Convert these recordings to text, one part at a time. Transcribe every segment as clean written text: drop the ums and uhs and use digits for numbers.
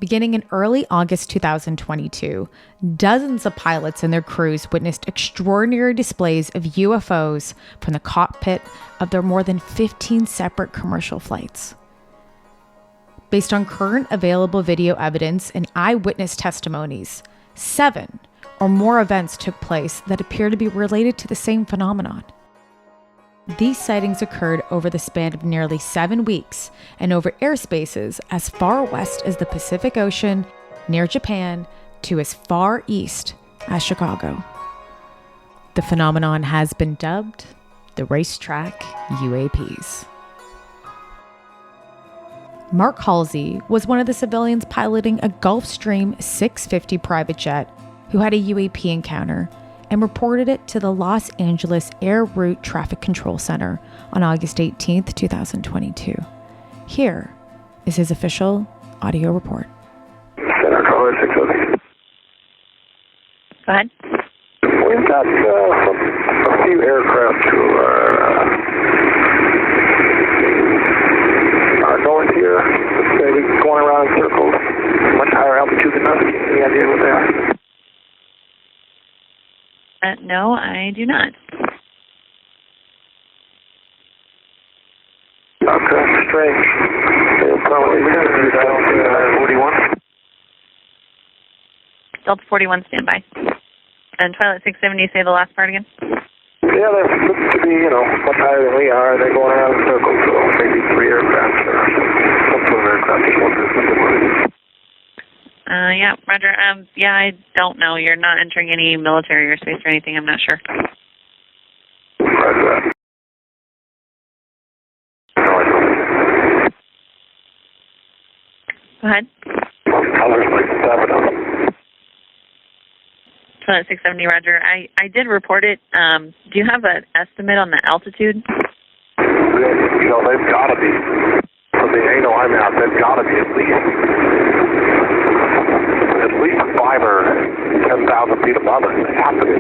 Beginning in early August 2022, dozens of pilots and their crews witnessed extraordinary displays of UFOs from the cockpit of their more than 15 separate commercial flights. Based on current available video evidence and eyewitness testimonies, 7 or more events took place that appear to be related to the same phenomenon. These sightings occurred over the span of nearly 7 weeks and over airspaces as far west as the Pacific Ocean, near Japan, to as far east as Chicago. The phenomenon has been dubbed the Racetrack UAPs. Mark Hulsey was one of the civilians piloting a Gulfstream 650 private jet who had a UAP encounter and reported it to the Los Angeles Air Route Traffic Control Center on August 18, 2022. Here is his official audio report. Center Tower 650. Go ahead. We've got a few aircraft who are going here. Maybe going around in circles, much higher altitude than us. Any idea what they are? No, I do not. Okay, strange. They'll probably be Delta 41. Delta 41, standby. And Twilight 670, say the last part again? Yeah, they look to be, much higher than we are. They're going around in circles, so maybe 3 aircraft or some sort of aircraft is what they're. Yeah, Roger. Yeah, I don't know. You're not entering any military airspace or anything. I'm not sure. Roger that. Go ahead. Colors like 7 of them. Twilight 670, Roger. I did report it. Do you have an estimate on the altitude? They've got to be. From the angle I'm at, they've got to be at least 5 or 10,000 feet above us. They have to be.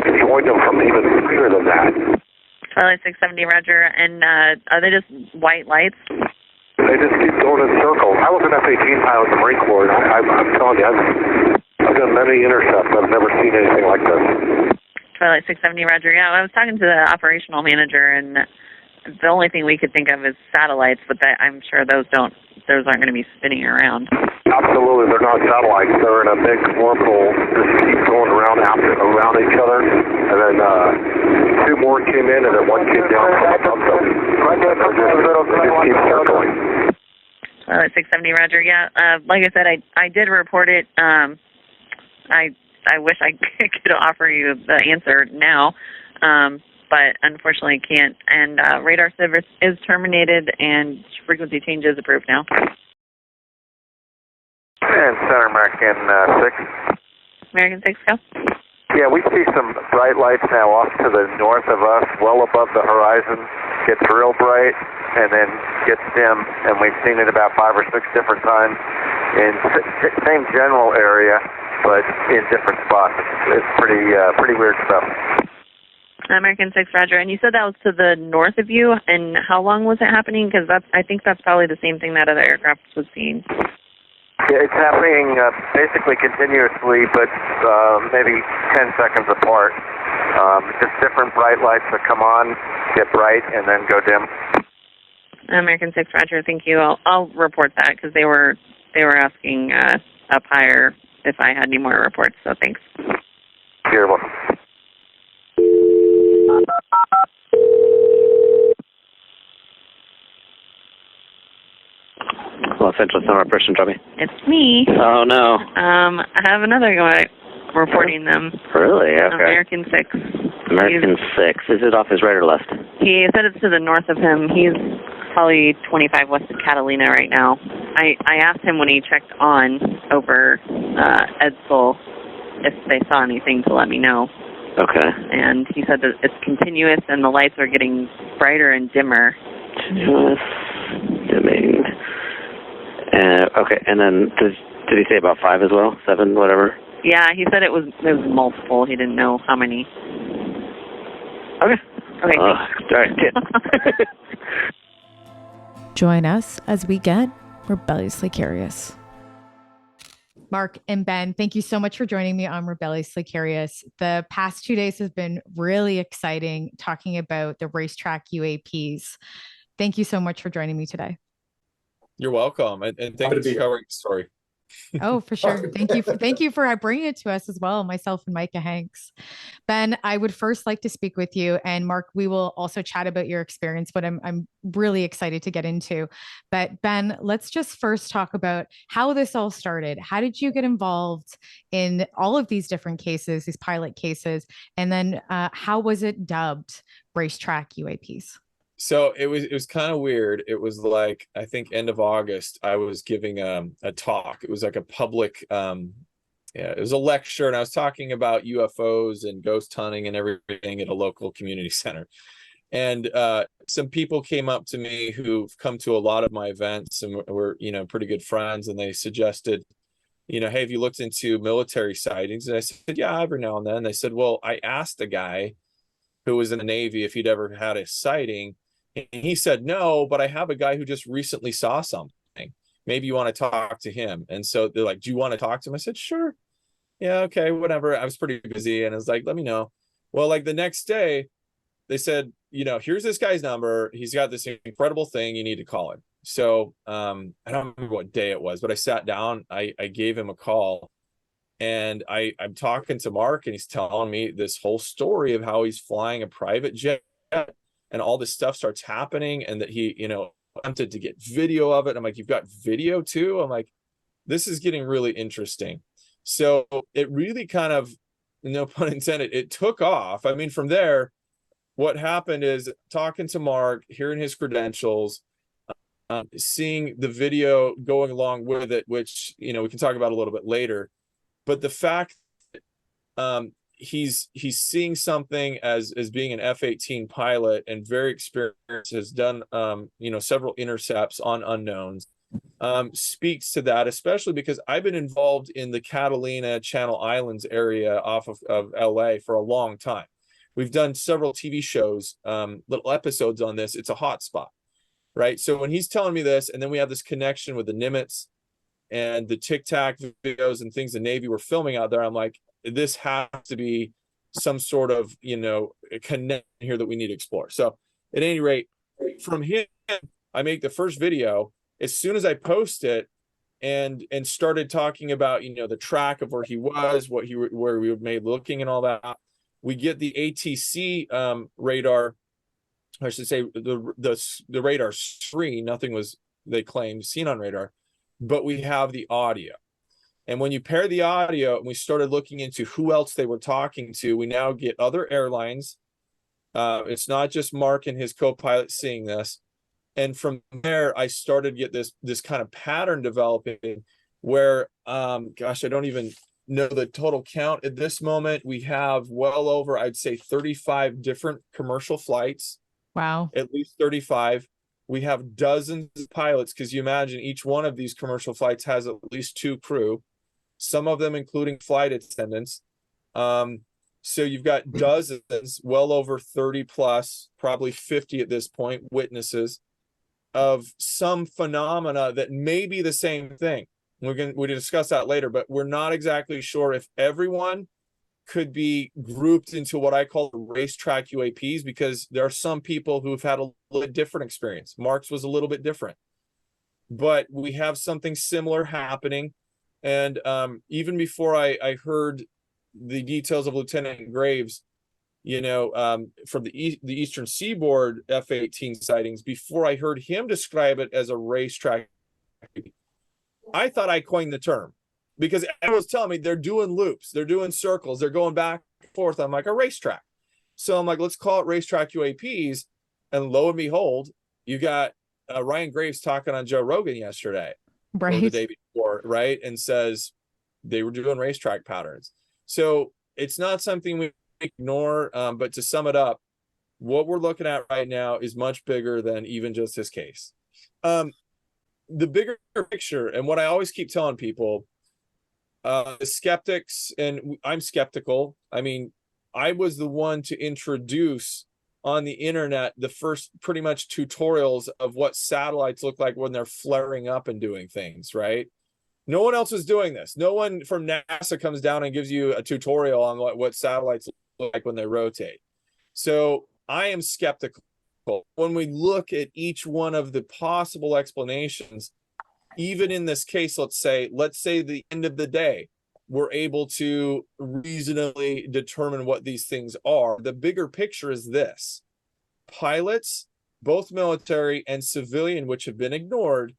You joined them from even higher than that. Twilight 670, Roger. And are they just white lights? They just keep going in circles. I was an F-18 pilot in the Marine Corps, and I'm telling you, I've done many intercepts. I've never seen anything like this. Twilight 670, Roger. Yeah, I was talking to the operational manager, and the only thing we could think of is satellites, but I'm sure those aren't going to be spinning around. Absolutely, they're not satellites. They're in a big orbital, just keep going around each other, and then 2 more came in, and then 1 came down from above them. They just keep circling. 670, Roger. Yeah, like I said, I did report it. I wish I could offer you the answer now, but unfortunately can't. And radar service is terminated, and frequency change is approved now. And Center American 6. American 6, go. Yeah, we see some bright lights now off to the north of us, well above the horizon. Gets real bright and then gets dim, and we've seen it about 5 or 6 different times in same general area, but in different spots. It's pretty weird stuff. American 6, Roger. And you said that was to the north of you, and how long was it happening? Because I think that's probably the same thing that other aircraft was seeing. Yeah, it's happening basically continuously, but maybe 10 seconds apart. Just different bright lights that come on, get bright, and then go dim. American 6, Roger. Thank you. I'll report that because they were asking up higher if I had any more reports. So thanks. You're welcome. Los Angeles Summer Operation, Johnny. It's me. Oh, no. I have another guy reporting them. Really? Okay. American 6. American 6. Is it off his right or left? He said it's to the north of him. He's probably 25 west of Catalina right now. I asked him when he checked on over Edsel if they saw anything to let me know. Okay. And he said that it's continuous and the lights are getting brighter and dimmer. Continuous, dimming. Okay, and then did he say about 5 as well? 7, whatever? Yeah, he said it was multiple. He didn't know how many. Okay. Okay. All right, good. Join us as we get Rebelliously Curious. Mark and Ben, thank you so much for joining me on Rebelliously Curious. The past 2 days have been really exciting talking about the Racetrack UAPs. Thank you so much for joining me today. You're welcome. And thank you for covering the story. Oh, for sure. Thank you for bringing it to us as well, myself and Micah Hanks. Ben, I would first like to speak with you, and Mark, we will also chat about your experience, but I'm really excited to get into. But Ben, let's just first talk about how this all started. How did you get involved in all of these different cases, these pilot cases, and then how was it dubbed Racetrack UAPs? So it was kind of weird. It was like, I think end of August, I was giving a talk. It was like a public, it was a lecture, and I was talking about UFOs and ghost hunting and everything at a local community center. And some people came up to me who've come to a lot of my events and were, pretty good friends. And they suggested, hey, have you looked into military sightings? And I said, yeah, every now and then. They said, well, I asked a guy who was in the Navy if he'd ever had a sighting. And he said, no, but I have a guy who just recently saw something. Maybe you want to talk to him. And so they're like, do you want to talk to him? I said, sure. Yeah, okay, whatever. I was pretty busy. And I was like, let me know. Well, like the next day, they said, here's this guy's number. He's got this incredible thing. You need to call him. So I don't remember what day it was, but I sat down. I gave him a call. And I'm talking to Mark, and he's telling me this whole story of how he's flying a private jet. And all this stuff starts happening, and that he, attempted to get video of it. I'm like, you've got video too? I'm like, this is getting really interesting. So it really kind of, no pun intended, it took off. I mean, from there, what happened is talking to Mark, hearing his credentials, seeing the video going along with it, which, we can talk about a little bit later. But the fact that, he's seeing something as being an F-18 pilot and very experienced, has done several intercepts on unknowns, speaks to that, especially because I've been involved in the Catalina Channel Islands area off of LA for a long time. We've done several TV shows, little episodes on this. It's a hot spot, right? So when he's telling me this, and then we have this connection with the Nimitz and the Tic Tac videos and things the Navy were filming out there, I'm like, this has to be some sort of, a connection here that we need to explore. So at any rate, from him, I make the first video. As soon as I post it and started talking about, the track of where he was, where we were made looking and all that, we get the ATC radar, I should say the radar screen. Nothing was, they claimed, seen on radar, but we have the audio. And when you pair the audio, and we started looking into who else they were talking to, we now get other airlines. It's not just Mark and his co-pilot seeing this. And from there, I started to get this kind of pattern developing where, I don't even know the total count. At this moment, we have well over, I'd say, 35 different commercial flights. Wow. At least 35. We have dozens of pilots, because you imagine each one of these commercial flights has at least 2 crew. Some of them including flight attendants. So you've got dozens, well over 30 plus, probably 50 at this point, witnesses of some phenomena that may be the same thing. We'll discuss that later, but we're not exactly sure if everyone could be grouped into what I call racetrack UAPs, because there are some people who've had a little different experience. Mark's was a little bit different, but we have something similar happening. And even before I heard the details of Lieutenant Graves, from the Eastern Seaboard F-18 sightings, before I heard him describe it as a racetrack, I thought I coined the term, because everyone was telling me they're doing loops, they're doing circles, they're going back and forth. I'm like, a racetrack. So I'm like, let's call it racetrack UAPs. And lo and behold, you got Ryan Graves talking on Joe Rogan yesterday. Right. Or the day before, right? And says they were doing racetrack patterns. So it's not something we ignore. But to sum it up, what we're looking at right now is much bigger than even just this case. The bigger picture, and what I always keep telling people, the skeptics, and I'm skeptical. I mean, I was the one to introduce on the internet the first pretty much tutorials of what satellites look like when they're flaring up and doing things, right? No one else is doing this. No one from NASA comes down and gives you a tutorial on what satellites look like when they rotate. So I am skeptical. When we look at each one of the possible explanations, even in this case, let's say the end of the day, we're able to reasonably determine what these things are. The bigger picture is this: pilots, both military and civilian, which have been ignored,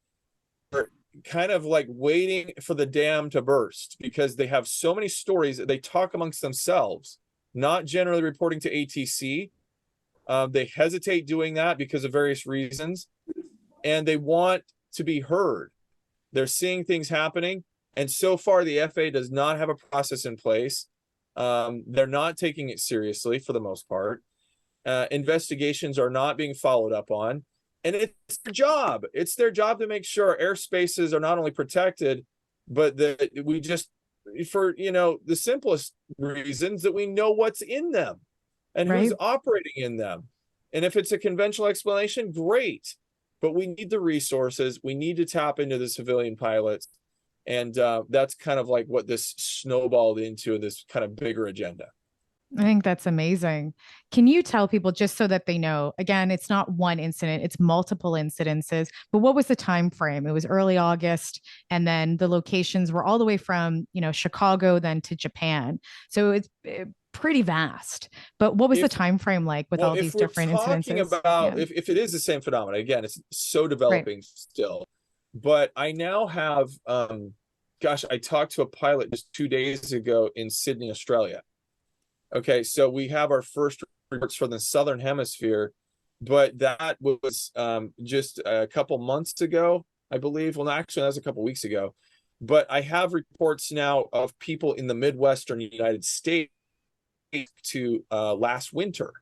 are kind of like waiting for the dam to burst because they have so many stories that they talk amongst themselves, not generally reporting to ATC. They hesitate doing that because of various reasons, and they want to be heard. They're seeing things happening, and so far the FAA does not have a process in place. They're not taking it seriously for the most part. Investigations are not being followed up on, and it's their job. It's their job to make sure our airspaces are not only protected, but that we just, for the simplest reasons, that we know what's in them and who's operating in them. And if it's a conventional explanation, great. But we need the resources. We need to tap into the civilian pilots. And that's kind of like what this snowballed into, this kind of bigger agenda. I think that's amazing. Can you tell people, just so that they know, again, it's not one incident, it's multiple incidences, but what was the time frame? It was early August, and then the locations were all the way from, Chicago then to Japan. So it's pretty vast. But what was the time frame like with all these different incidences? If it is the same phenomenon, again, it's so developing still. But I now have, I talked to a pilot just 2 days ago in Sydney, Australia. Okay, so we have our first reports from the Southern Hemisphere, but that was just a couple months ago, I believe. Well, actually, that was a couple weeks ago. But I have reports now of people in the Midwestern United States to last winter.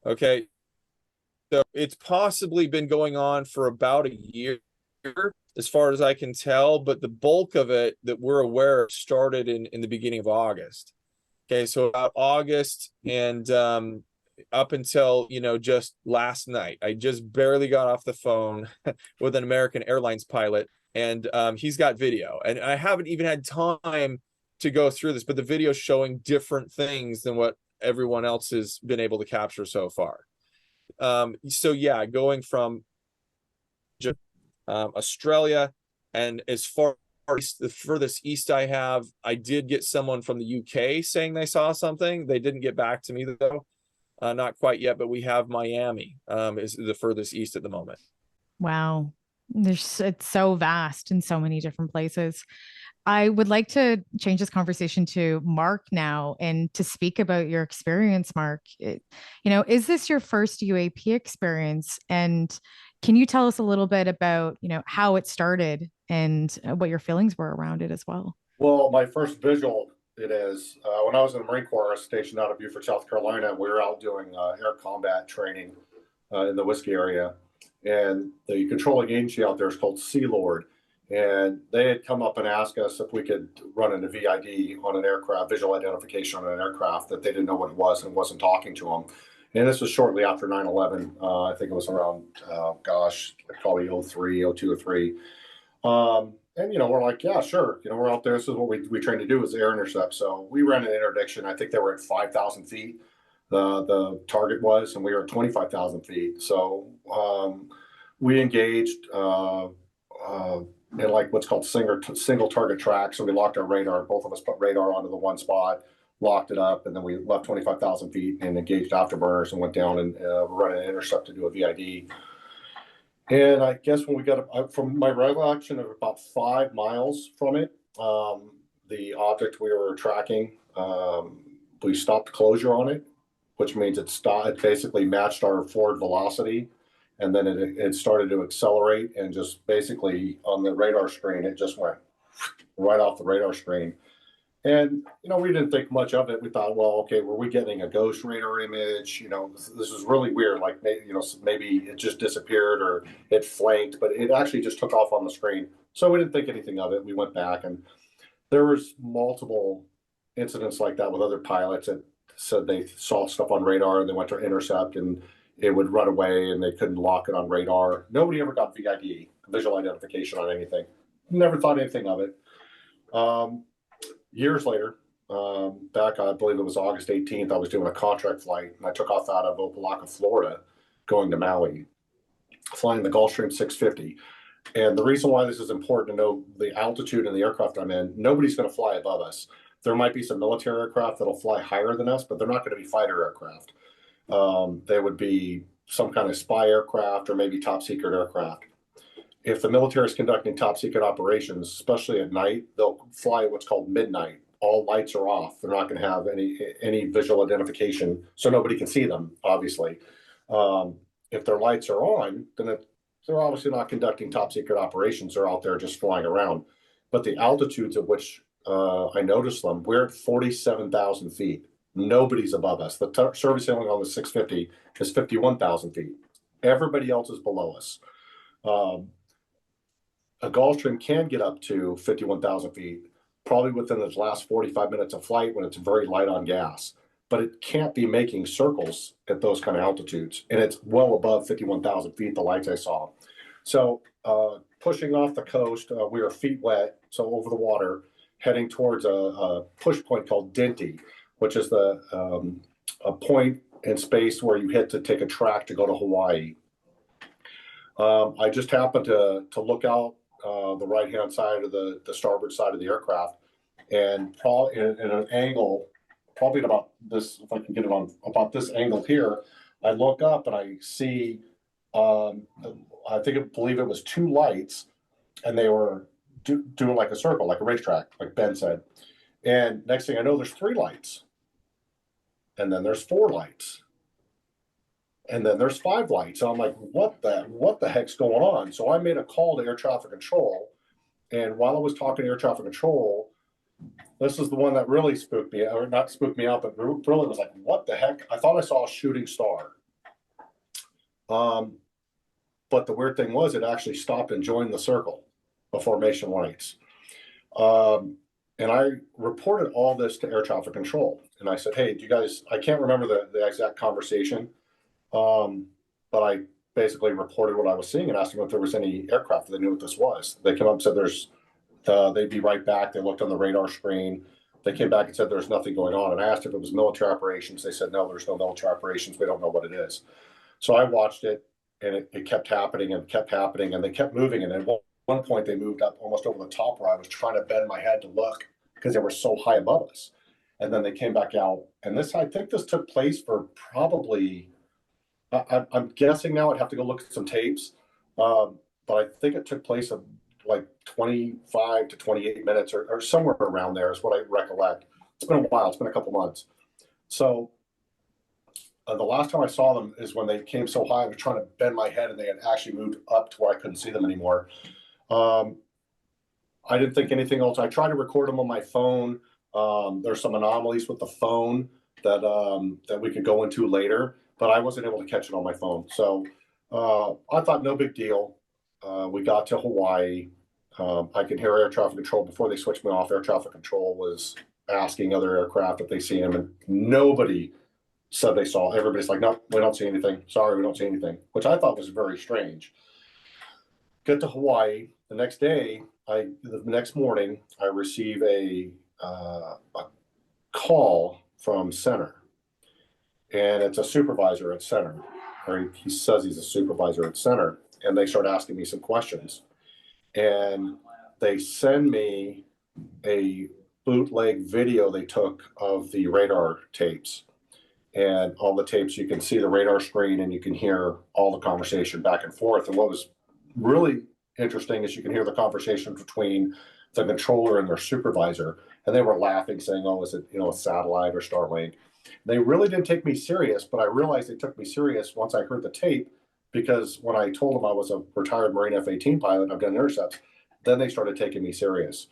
Okay, so it's possibly been going on for about a year, as far as I can tell, but the bulk of it that we're aware of started in the beginning of August. Okay, so about August and up until, just last night, I just barely got off the phone with an American Airlines pilot, and he's got video. And I haven't even had time to go through this, but the video is showing different things than what everyone else has been able to capture so far. So yeah, going from Australia, and as far as the furthest east I did get someone from the UK saying they saw something. They didn't get back to me though, not quite yet, but we have Miami is the furthest east at the moment. Wow. It's so vast in so many different places. I would like to change this conversation to Mark now and to speak about your experience, Mark. Is this your first UAP experience? And can you tell us a little bit about, how it started and what your feelings were around it as well? Well, my first visual, it is when I was in the Marine Corps, I was stationed out of Beaufort, South Carolina. We were out doing air combat training in the Whiskey area. And the controlling agency out there is called Sea Lord. And they had come up and asked us if we could run into VID on an aircraft, visual identification on an aircraft, that they didn't know what it was and wasn't talking to them. And this was shortly after 9/11. I think it was around, probably 03, 02 or 03. And, we're like, yeah, sure. We're out there. This is what we train to do, is air intercept. So we ran an interdiction. I think they were at 5,000 feet. The target was, and we were at 25,000 feet. So we engaged in like what's called single target track. So we locked our radar. Both of us put radar onto the one spot, locked it up, and then we left 25,000 feet and engaged afterburners and went down and run an intercept to do a VID. And I guess when we got up, from my recollection of about 5 miles from it, the object we were tracking, we stopped closure on it, which means it basically matched our forward velocity. And then it started to accelerate, and just basically on the radar screen, it just went right off the radar screen. And, we didn't think much of it. We thought, well, okay, were we getting a ghost radar image? This is really weird. Like, maybe it just disappeared or it flanked, but it actually just took off on the screen. So we didn't think anything of it. We went back, and there was multiple incidents like that with other pilots at said they saw stuff on radar and they went to intercept and it would run away and they couldn't lock it on radar. Nobody ever got VID, visual identification, on anything. Never thought anything of it. Years later, back, I believe it was August 18th, I was doing a contract flight and I took off out of Opelika, Florida, going to Maui, flying the Gulfstream 650. And the reason why this is important to know the altitude and the aircraft I'm in, nobody's going to fly above us. There might be some military aircraft that'll fly higher than us, but they're not going to be fighter aircraft. They would be some kind of spy aircraft or maybe top secret aircraft. If the military is conducting top secret operations, especially at night, they'll fly what's called midnight. All lights are off. They're not going to have any visual identification, so nobody can see them, obviously. If their lights are on, then they're obviously not conducting top secret operations. They're out there just flying around. But the altitudes at which I noticed them, we're at 47,000 feet. Nobody's above us. The service ceiling on the 650 is 51,000 feet. Everybody else is below us. A Gulfstream can get up to 51,000 feet, probably within the last 45 minutes of flight when it's very light on gas. But it can't be making circles at those kind of altitudes. And it's well above 51,000 feet, the lights I saw. So pushing off the coast, we were feet wet, so over the water, heading towards a push point called Dinty, which is a point in space where you hit to take a track to go to Hawaii. I just happened to look out the right-hand side of the starboard side of the aircraft, and probably in an angle, probably at about this, if I can get it on about this angle here, I look up and I see, I believe it was two lights, and they were doing like a circle, like a racetrack, like Ben said. And next thing I know, there's three lights, and then there's four lights, and then there's five lights. And I'm like, what the heck's going on? So I made a call to air traffic control, and while I was talking to air traffic control, this is the one that really spooked me, or not spooked me out, but really was like, what the heck? I thought I saw a shooting star. But the weird thing was, it actually stopped and joined the circle of formation lights. And I reported all this to air traffic control. And I said, hey, do you guys, I can't remember the exact conversation, but I basically reported what I was seeing and asked them if there was any aircraft that they knew what this was. They came up and said they'd be right back. They looked on the radar screen. They came back and said there's nothing going on. And I asked if it was military operations. They said, no, there's no military operations. We don't know what it is. So I watched it, and it kept happening and kept happening, and they kept moving. And at one point, they moved up almost over the top where I was trying to bend my head to look because they were so high above us. And then they came back out. And I think this took place for probably, I'm guessing now, I'd have to go look at some tapes. But I think it took place of like 25 to 28 minutes or somewhere around there is what I recollect. It's been a while. It's been a couple months. So the last time I saw them is when they came so high, I was trying to bend my head, and they had actually moved up to where I couldn't see them anymore. I didn't think anything else. I tried to record them on my phone. There's some anomalies with the phone that we could go into later, but I wasn't able to catch it on my phone. So I thought no big deal. We got to Hawaii. I could hear air traffic control before they switched me off. Air traffic control was asking other aircraft if they see him, and nobody said they saw. Everybody's like, no, we don't see anything. Sorry, we don't see anything, which I thought was very strange. Get to Hawaii. The next day, the next morning, I receive a call from Center, and it's a supervisor at Center, or he says he's a supervisor at Center, and they start asking me some questions, and they send me a bootleg video they took of the radar tapes. And all the tapes, you can see the radar screen and you can hear all the conversation back and forth. And what was really interesting is you can hear the conversation between the controller and their supervisor. And they were laughing, saying, oh, is it, a satellite or Starlink? They really didn't take me serious, but I realized they took me serious once I heard the tape, because when I told them I was a retired Marine F-18 pilot and I've done intercepts, then they started taking me serious.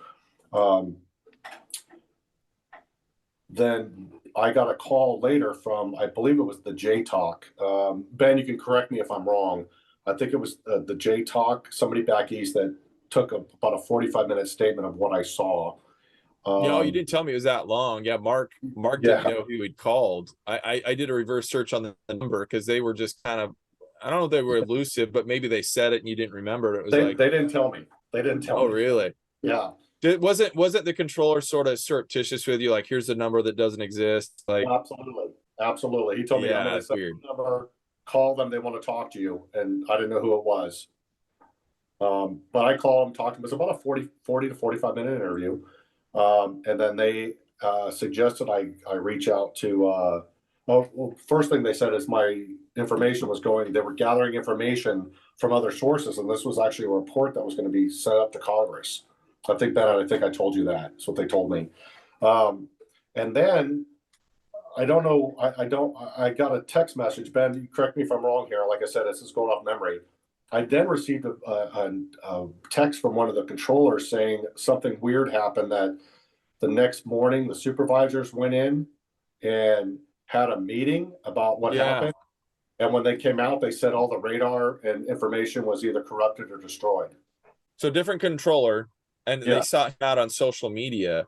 Then I got a call later from, I believe it was the J-Talk. Ben, you can correct me if I'm wrong. I think it was the J-Talk, somebody back east that took about a 45-minute statement of what I saw. No, you didn't tell me it was that long. Yeah, Mark Yeah. didn't know who he'd called. I did a reverse search on the number because they were just kind of, I don't know if they were elusive, but maybe they said it and you didn't remember it. It was They like, didn't tell me. They didn't tell oh, me. really? Yeah. Wasn't the controller sort of surreptitious with you? Like, here's the number that doesn't exist. Like, Absolutely. He told me, I'm yeah, going to it's send weird. the number, call them. They want to talk to you. And I didn't know who it was. But I called them, talked to them. It was about a 40 to 45-minute interview. And then they suggested I reach out to, well, first thing they said is my information was going, they were gathering information from other sources. And this was actually a report that was going to be sent up to Congress. I think I told you that. That's what they told me. And then I don't know. I got a text message. Ben, you correct me if I'm wrong here. Like I said, this is going off memory. I then received a text from one of the controllers saying something weird happened, that the next morning the supervisors went in and had a meeting about what happened. And when they came out, they said all the radar and information was either corrupted or destroyed. So different controller, and they sought him out on social media,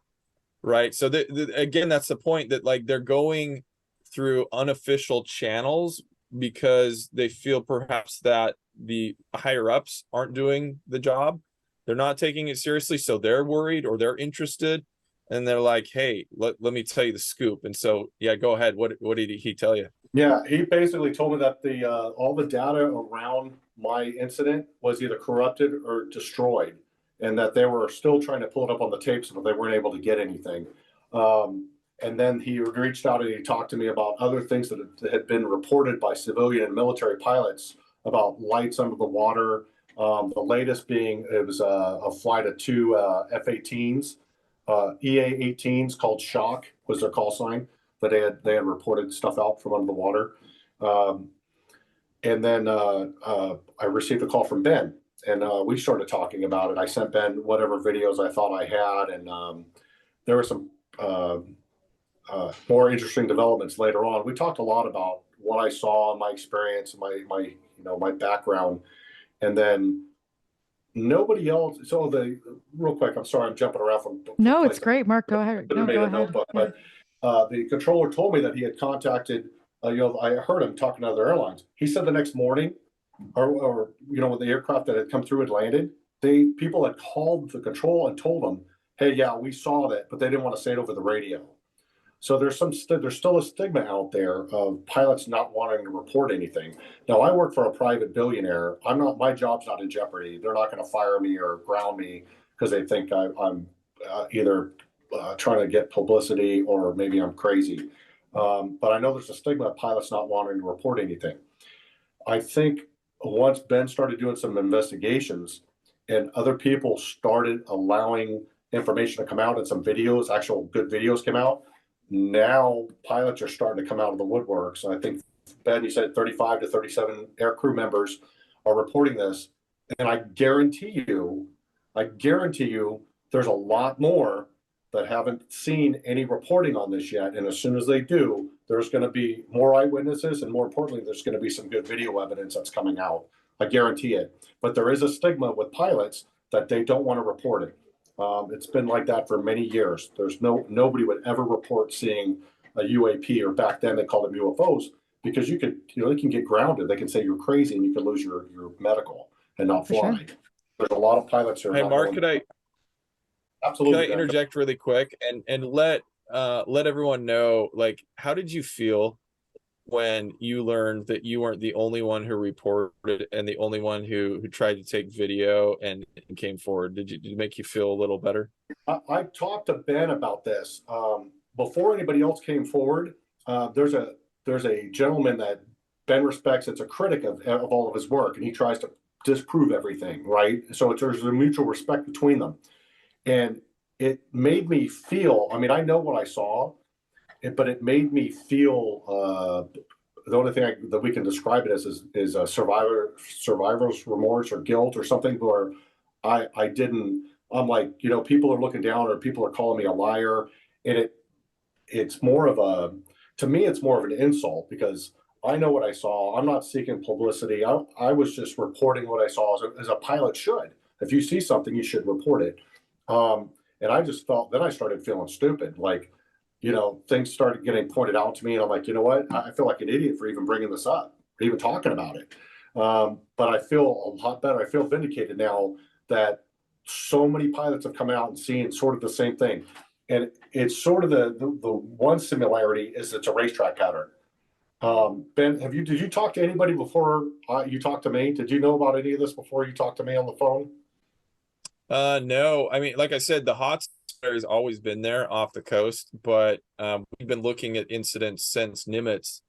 right? So again, that's the point, that like they're going through unofficial channels because they feel perhaps that the higher ups aren't doing the job. They're not taking it seriously. So they're worried or they're interested. And they're like, hey, let me tell you the scoop. And so, yeah, go ahead. What did he tell you? Yeah, he basically told me that the all the data around my incident was either corrupted or destroyed, and that they were still trying to pull it up on the tapes, but they weren't able to get anything. And then he reached out and he talked to me about other things that had been reported by civilian and military pilots about lights under the water. The latest being, it was a flight of two F-18s, EA-18s called Shock was their call sign, that they had reported stuff out from under the water. And then I received a call from Ben, and we started talking about it. I sent Ben whatever videos I thought I had, and there were some more interesting developments later on. We talked a lot about what I saw, my experience, my background, and then nobody else. So real quick, I'm sorry, I'm jumping around from. No, it's great, Mark. Go ahead. No, go ahead. Notebook, but the controller told me that he had contacted. I heard him talking to other airlines. He said the next morning, or when the aircraft that had come through had landed, people had called the control and told them, "Hey, yeah, we saw that," but they didn't want to say it over the radio. So there's still a stigma out there of pilots not wanting to report anything. Now, I work for a private billionaire. My job's not in jeopardy. They're not going to fire me or ground me because they think I'm either trying to get publicity or maybe I'm crazy. But I know there's a stigma of pilots not wanting to report anything. I think once Ben started doing some investigations and other people started allowing information to come out and some videos, actual good videos came out, now pilots are starting to come out of the woodworks. And I think, Ben, you said 35 to 37 air crew members are reporting this. And I guarantee you, there's a lot more that haven't seen any reporting on this yet. And as soon as they do, there's going to be more eyewitnesses. And more importantly, there's going to be some good video evidence that's coming out. I guarantee it. But there is a stigma with pilots that they don't want to report it. It's been like that for many years. Nobody would ever report seeing a UAP, or back then they called them UFOs, because they can get grounded. They can say you're crazy and you can lose your medical and not fly. Sure. There's a lot of pilots who are. Hey, Mark, Absolutely. Could I interject really quick and let everyone know, like, how did you feel when you learned that you weren't the only one who reported and the only one who tried to take video and came forward? Did it make you feel a little better? I talked to Ben about this before anybody else came forward. There's a gentleman that Ben respects. It's a critic of all of his work, and he tries to disprove everything, right? So there's a mutual respect between them. And it made me feel, I mean, I know what I saw, but it made me feel, the only thing that we can describe it as is a survivor's remorse or guilt or something, where I'm like, people are looking down or people are calling me a liar. And it's more of to me, it's more of an insult, because I know what I saw. I'm not seeking publicity. I was just reporting what I saw as a pilot should. If you see something, you should report it. And I just felt, then I started feeling stupid. Like, you know, things started getting pointed out to me, and I'm like, you know what? I feel like an idiot for even bringing this up, or even talking about it. But I feel a lot better. I feel vindicated now that so many pilots have come out and seen sort of the same thing. And it's sort of the one similarity is it's a racetrack pattern. Ben, did you talk to anybody before you talked to me? Did you know about any of this before you talked to me on the phone? No, I mean, like I said, the hot spot has always been there off the coast, but we've been looking at incidents since Nimitz,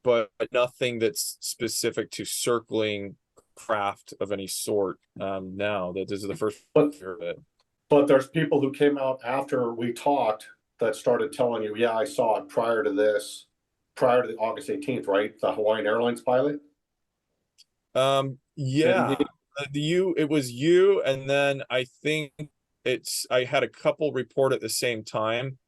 but nothing that's specific to circling craft of any sort. Now that this is the first year of it. But there's people who came out after we talked that started telling you, yeah, I saw it prior to this, prior to the August 18th, right? The Hawaiian Airlines pilot. Yeah. It was you, and then I think I had a couple report at the same time,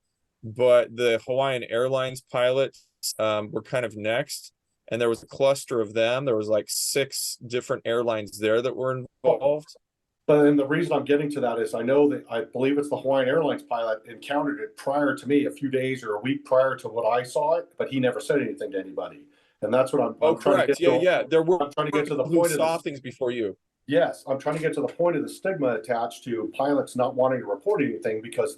but the Hawaiian Airlines pilots were kind of next, and there was a cluster of them. There was like 6 different airlines there that were involved. But then the reason I'm getting to that is I know that I believe it's the Hawaiian Airlines pilot encountered it prior to me, a few days or a week prior to what I saw it, but he never said anything to anybody. And that's what I'm trying to get to. Yeah. There were I'm trying to get to the point who saw things before you. Yes, I'm trying to get to the point of the stigma attached to pilots not wanting to report anything because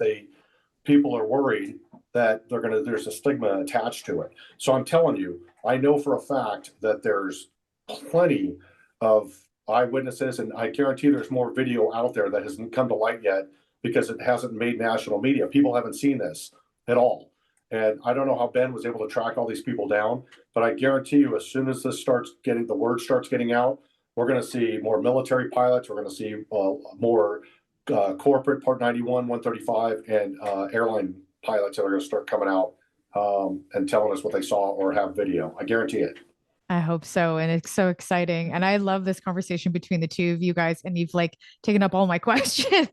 people are worried that there's a stigma attached to it. So I'm telling you, I know for a fact that there's plenty of eyewitnesses, and I guarantee there's more video out there that hasn't come to light yet because it hasn't made national media. People haven't seen this at all. And I don't know how Ben was able to track all these people down, but I guarantee you, as soon as the word starts getting out, we're going to see more military pilots. We're going to see more corporate Part 91, 135, and airline pilots that are going to start coming out and telling us what they saw or have video. I guarantee it. I hope so. And it's so exciting. And I love this conversation between the two of you guys. And you've like taken up all my questions,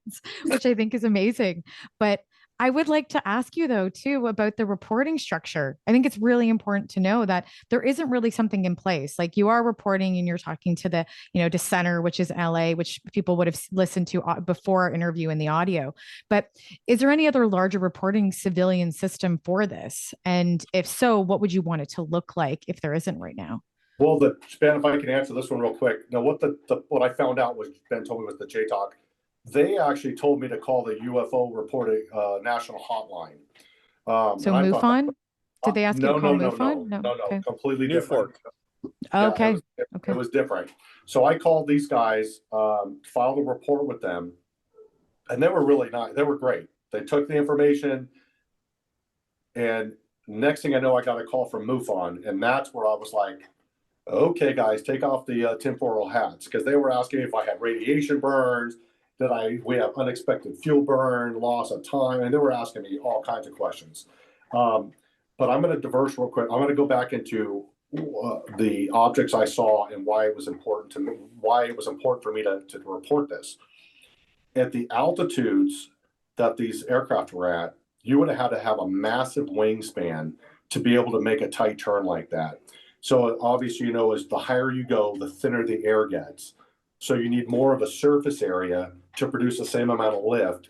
which I think is amazing. But I would like to ask you though, too, about the reporting structure. I think it's really important to know that there isn't really something in place. Like you are reporting and you're talking to the, to center, which is LA, which people would have listened to before our interview in the audio. But is there any other larger reporting civilian system for this? And if so, what would you want it to look like if there isn't right now? Well, Ben, if I can answer this one real quick. Now, what I found out was Ben told me was the JTAC. They actually told me to call the UFO reporting national hotline. So MUFON? Did they ask you to call MUFON? No, okay. Completely different. Okay. It was different. So I called these guys, filed a report with them, and they were really nice. They were great. They took the information, and next thing I know, I got a call from MUFON, and that's where I was like, okay, guys, take off the tinfoil hats, because they were asking me if I had radiation burns, we have unexpected fuel burn, loss of time, and they were asking me all kinds of questions. But I'm going to diverse real quick. I'm going to go back into the objects I saw and why it was important to me, why it was important for me to report this. At the altitudes that these aircraft were at, you would have had to have a massive wingspan to be able to make a tight turn like that. So obviously, as the higher you go, the thinner the air gets. So you need more of a surface area to produce the same amount of lift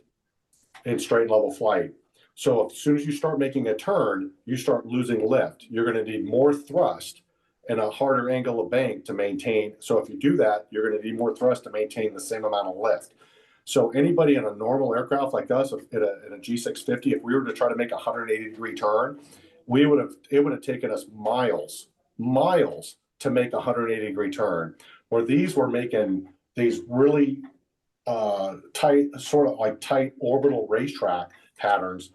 in straight and level flight. So as soon as you start making a turn, you start losing lift. You're going to need more thrust and a harder angle of bank to maintain. So if you do that, you're going to need more thrust to maintain the same amount of lift. So anybody in a normal aircraft like us, in a G650, if we were to try to make a 180-degree turn, it would have taken us miles to make a 180-degree turn. Where these were making these really tight orbital racetrack patterns,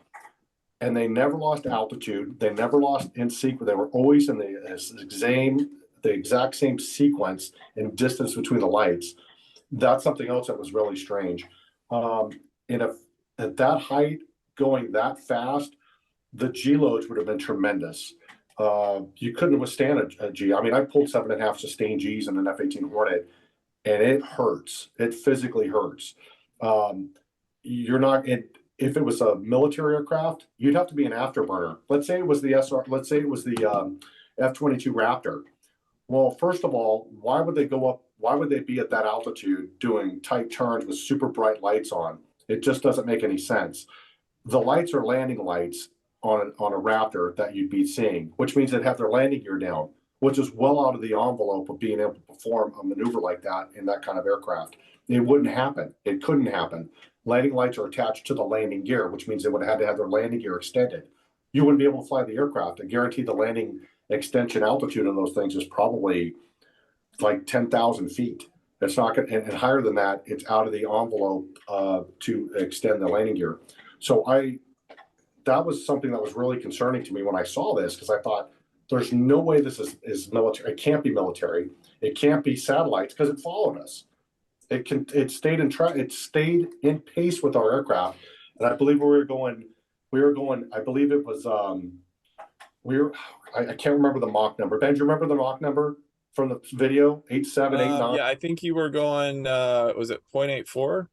and they never lost altitude. They never lost in sequence. They were always in the exact same sequence and distance between the lights. That's something else that was really strange. At that height, going that fast, the G loads would have been tremendous. You couldn't withstand a G. I mean, I pulled 7.5 sustained Gs in an F-18 Hornet, and it hurts. It physically hurts. If it was a military aircraft, you'd have to be an afterburner. Let's say it was the F-22 Raptor. Well, first of all, why would they go up? Why would they be at that altitude doing tight turns with super bright lights on? It just doesn't make any sense. The lights are landing lights on a Raptor that you'd be seeing, which means they'd have their landing gear down, which is well out of the envelope of being able to perform a maneuver like that in that kind of aircraft. It wouldn't happen. It couldn't happen. Landing lights are attached to the landing gear, which means they would have had to have their landing gear extended. You wouldn't be able to fly the aircraft. I guarantee the landing extension altitude on those things is probably like 10,000 feet. It's not going to, and higher than that, it's out of the envelope to extend the landing gear. So that was something that was really concerning to me when I saw this, because I thought, there's no way this is military. It can't be military. It can't be satellites, because it followed us. It stayed in pace with our aircraft, and I believe we were going. I believe it was I can't remember the Mach number. Ben, do you remember the Mach number from the video? 8789. Yeah, I think you were going. Was it 0.84?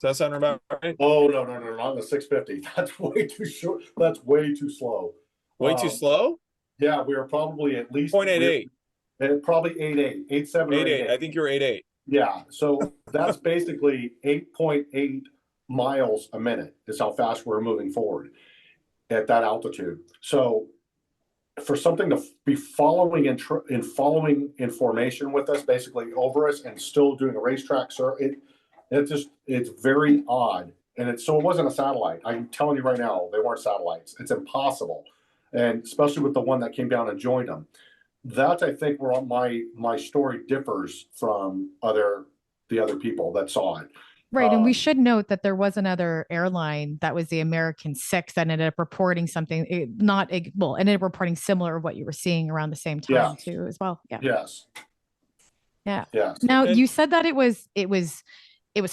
Does that sound about right? Oh no, not the 650. That's way too short. That's way too slow. Way too slow. Yeah, we were probably at least 0.88. Probably 88, 87 or 88. I think you were 88. Yeah, so that's basically 8.8 miles a minute is how fast we're moving forward at that altitude. So for something to be following in following in formation with us, basically over us, and still doing a racetrack, sir, it's very odd. And it wasn't a satellite. I'm telling you right now, they weren't satellites. It's impossible. And especially with the one that came down and joined them. That's, I think, where my story differs from the other people that saw it. Right. And we should note that there was another airline that was the American 6 that ended up reporting something, ended up reporting similar of what you were seeing around the same time too, as well. Yeah. Yes. Yeah. Yes. Now, you said that it was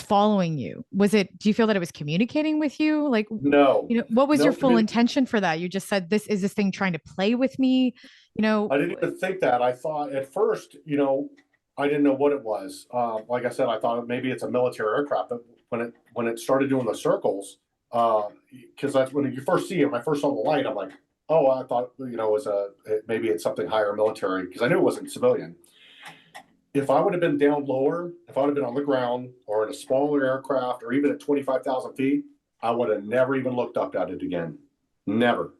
following you. Do you feel that it was communicating with you? Like, no, what was your full intention for that? You just said, is this thing trying to play with me? I didn't even think that. I thought at first, I didn't know what it was. Like I said, I thought maybe it's a military aircraft, but when it started doing the circles, because that's when you first see it. When I first saw the light, I'm like, oh, I thought it was maybe it's something higher military, because I knew it wasn't civilian. If I would have been down lower, if I would have been on the ground or in a smaller aircraft, or even at 25,000 feet, I would have never even looked up at it again. Never.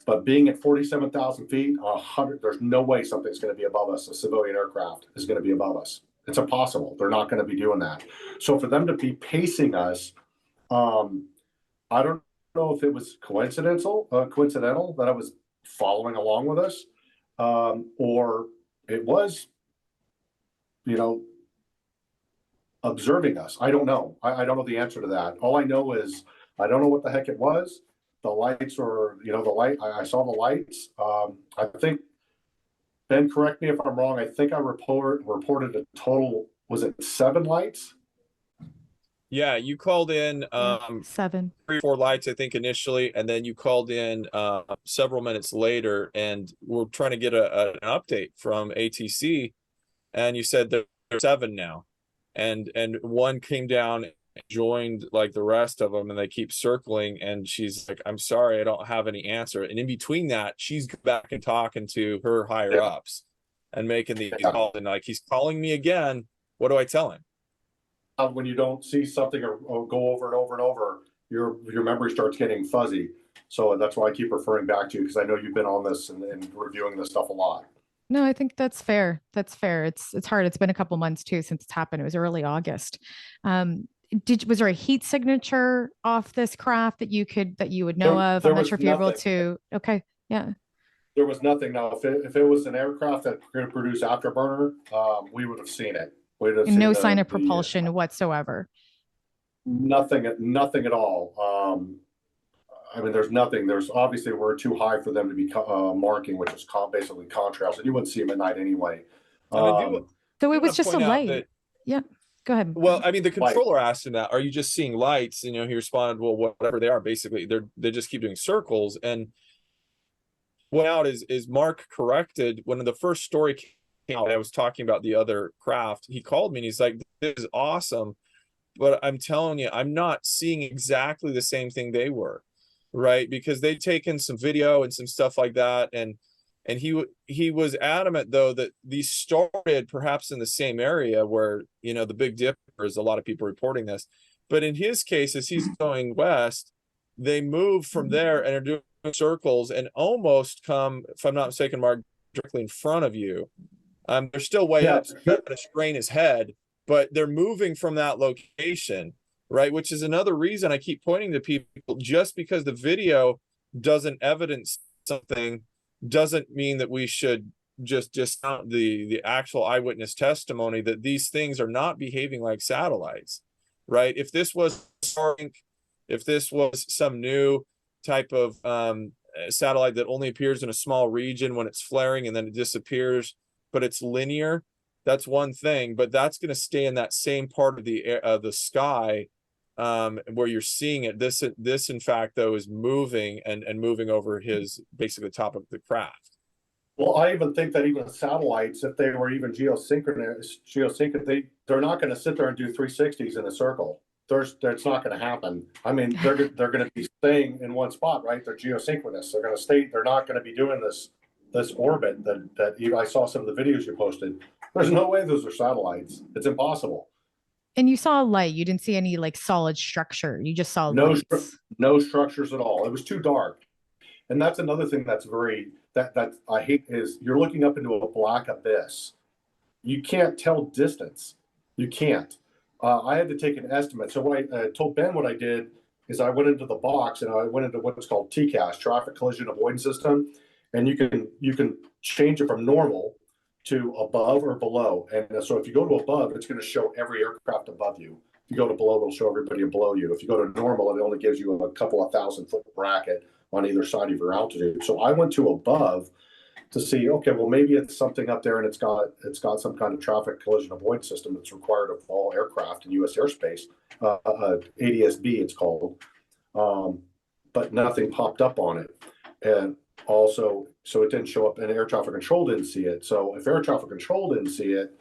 But being at 47,000 feet, 100, there's no way something's going to be above us. A civilian aircraft is going to be above us. It's impossible. They're not going to be doing that. So for them to be pacing us, I don't know if it was coincidental that I was following along with us, or it was, observing us. I don't know. I don't know the answer to that. All I know is I don't know what the heck it was. The lights were, the light. I saw the lights. I think, Ben, correct me if I'm wrong. I think I reported a total, was it 7 lights? Yeah, you called in 7, 3 or 4 lights, I think, initially, and then you called in several minutes later, and we're trying to get an update from ATC, and you said there's 7 now, and one came down, joined like the rest of them, and they keep circling, and she's like, I'm sorry, I don't have any answer. And in between that, she's back and talking to her higher ups and making the call, and like, he's calling me again. What do I tell him? When you don't see something or go over and over and over, your memory starts getting fuzzy. So that's why I keep referring back to you, because I know you've been on this and reviewing this stuff a lot. No, I think that's fair. That's fair. It's hard. It's been a couple months too since it's happened. It was early August. Was there a heat signature off this craft that you would know of? I'm not sure if you're able to. Okay. Yeah. There was nothing. Now, if it was an aircraft that could produce afterburner, we would have seen it. No sign of propulsion whatsoever. Nothing at all. I mean, there's nothing. There's obviously, we're too high for them to be marking, which is basically contrails, and you wouldn't see them at night anyway. So it was just a light. Yeah. Go ahead. Well, I mean, the controller asked him that, are you just seeing lights? He responded, well, whatever they are, basically, they just keep doing circles. And what out is Mark corrected when the first story came out. I was talking about the other craft. He called me and he's like, this is awesome, but I'm telling you, I'm not seeing exactly the same thing they were, right? Because they'd taken some video and some stuff like that, and he was adamant, though, that these started perhaps in the same area where, the Big Dipper is, a lot of people reporting this, But in his case, as he's going west, they move from there and are doing circles and almost come, if I'm not mistaken, Mark, directly in front of you. They're still way up, so he's going to strain his head, but they're moving from that location, right? Which is another reason I keep pointing to people, just because the video doesn't evidence something doesn't mean that we should just discount the actual eyewitness testimony that these things are not behaving like satellites, right? If this was Starlink, if this was some new type of satellite that only appears in a small region when it's flaring and then it disappears, but it's linear, that's one thing. But that's going to stay in that same part of the sky where you're seeing it. This in fact though is moving and moving over his basically top of the craft. Well, I even think that even satellites, if they were even geosynchronous, they're not going to sit there and do 360s in a circle. That's not going to happen. I mean, they're going to be staying in one spot, right? They're geosynchronous. They're going to stay. They're not going to be doing this orbit that I saw some of the videos you posted. There's no way those are satellites. It's impossible. And you saw a light. You didn't see any like solid structure. You just saw lights. No structures at all. It was too dark. And that's another thing that's that I hate is you're looking up into a black abyss. You can't tell distance. You can't. I had to take an estimate. So what I told Ben what I did is I went into the box and I went into what's called TCAS, Traffic Collision Avoidance System, and you can change it from normal to above or below. And so if you go to above, it's going to show every aircraft above you. If you go to below, it'll show everybody below you. If you go to normal, it only gives you a couple of 1,000-foot bracket on either side of your altitude. So I went to above to see, okay, well, maybe it's something up there and it's got some kind of traffic collision avoidance system that's required of all aircraft in U.S. airspace, ADS-B it's called, but nothing popped up on it. And also, so it didn't show up and air traffic control didn't see it. So if air traffic control didn't see it,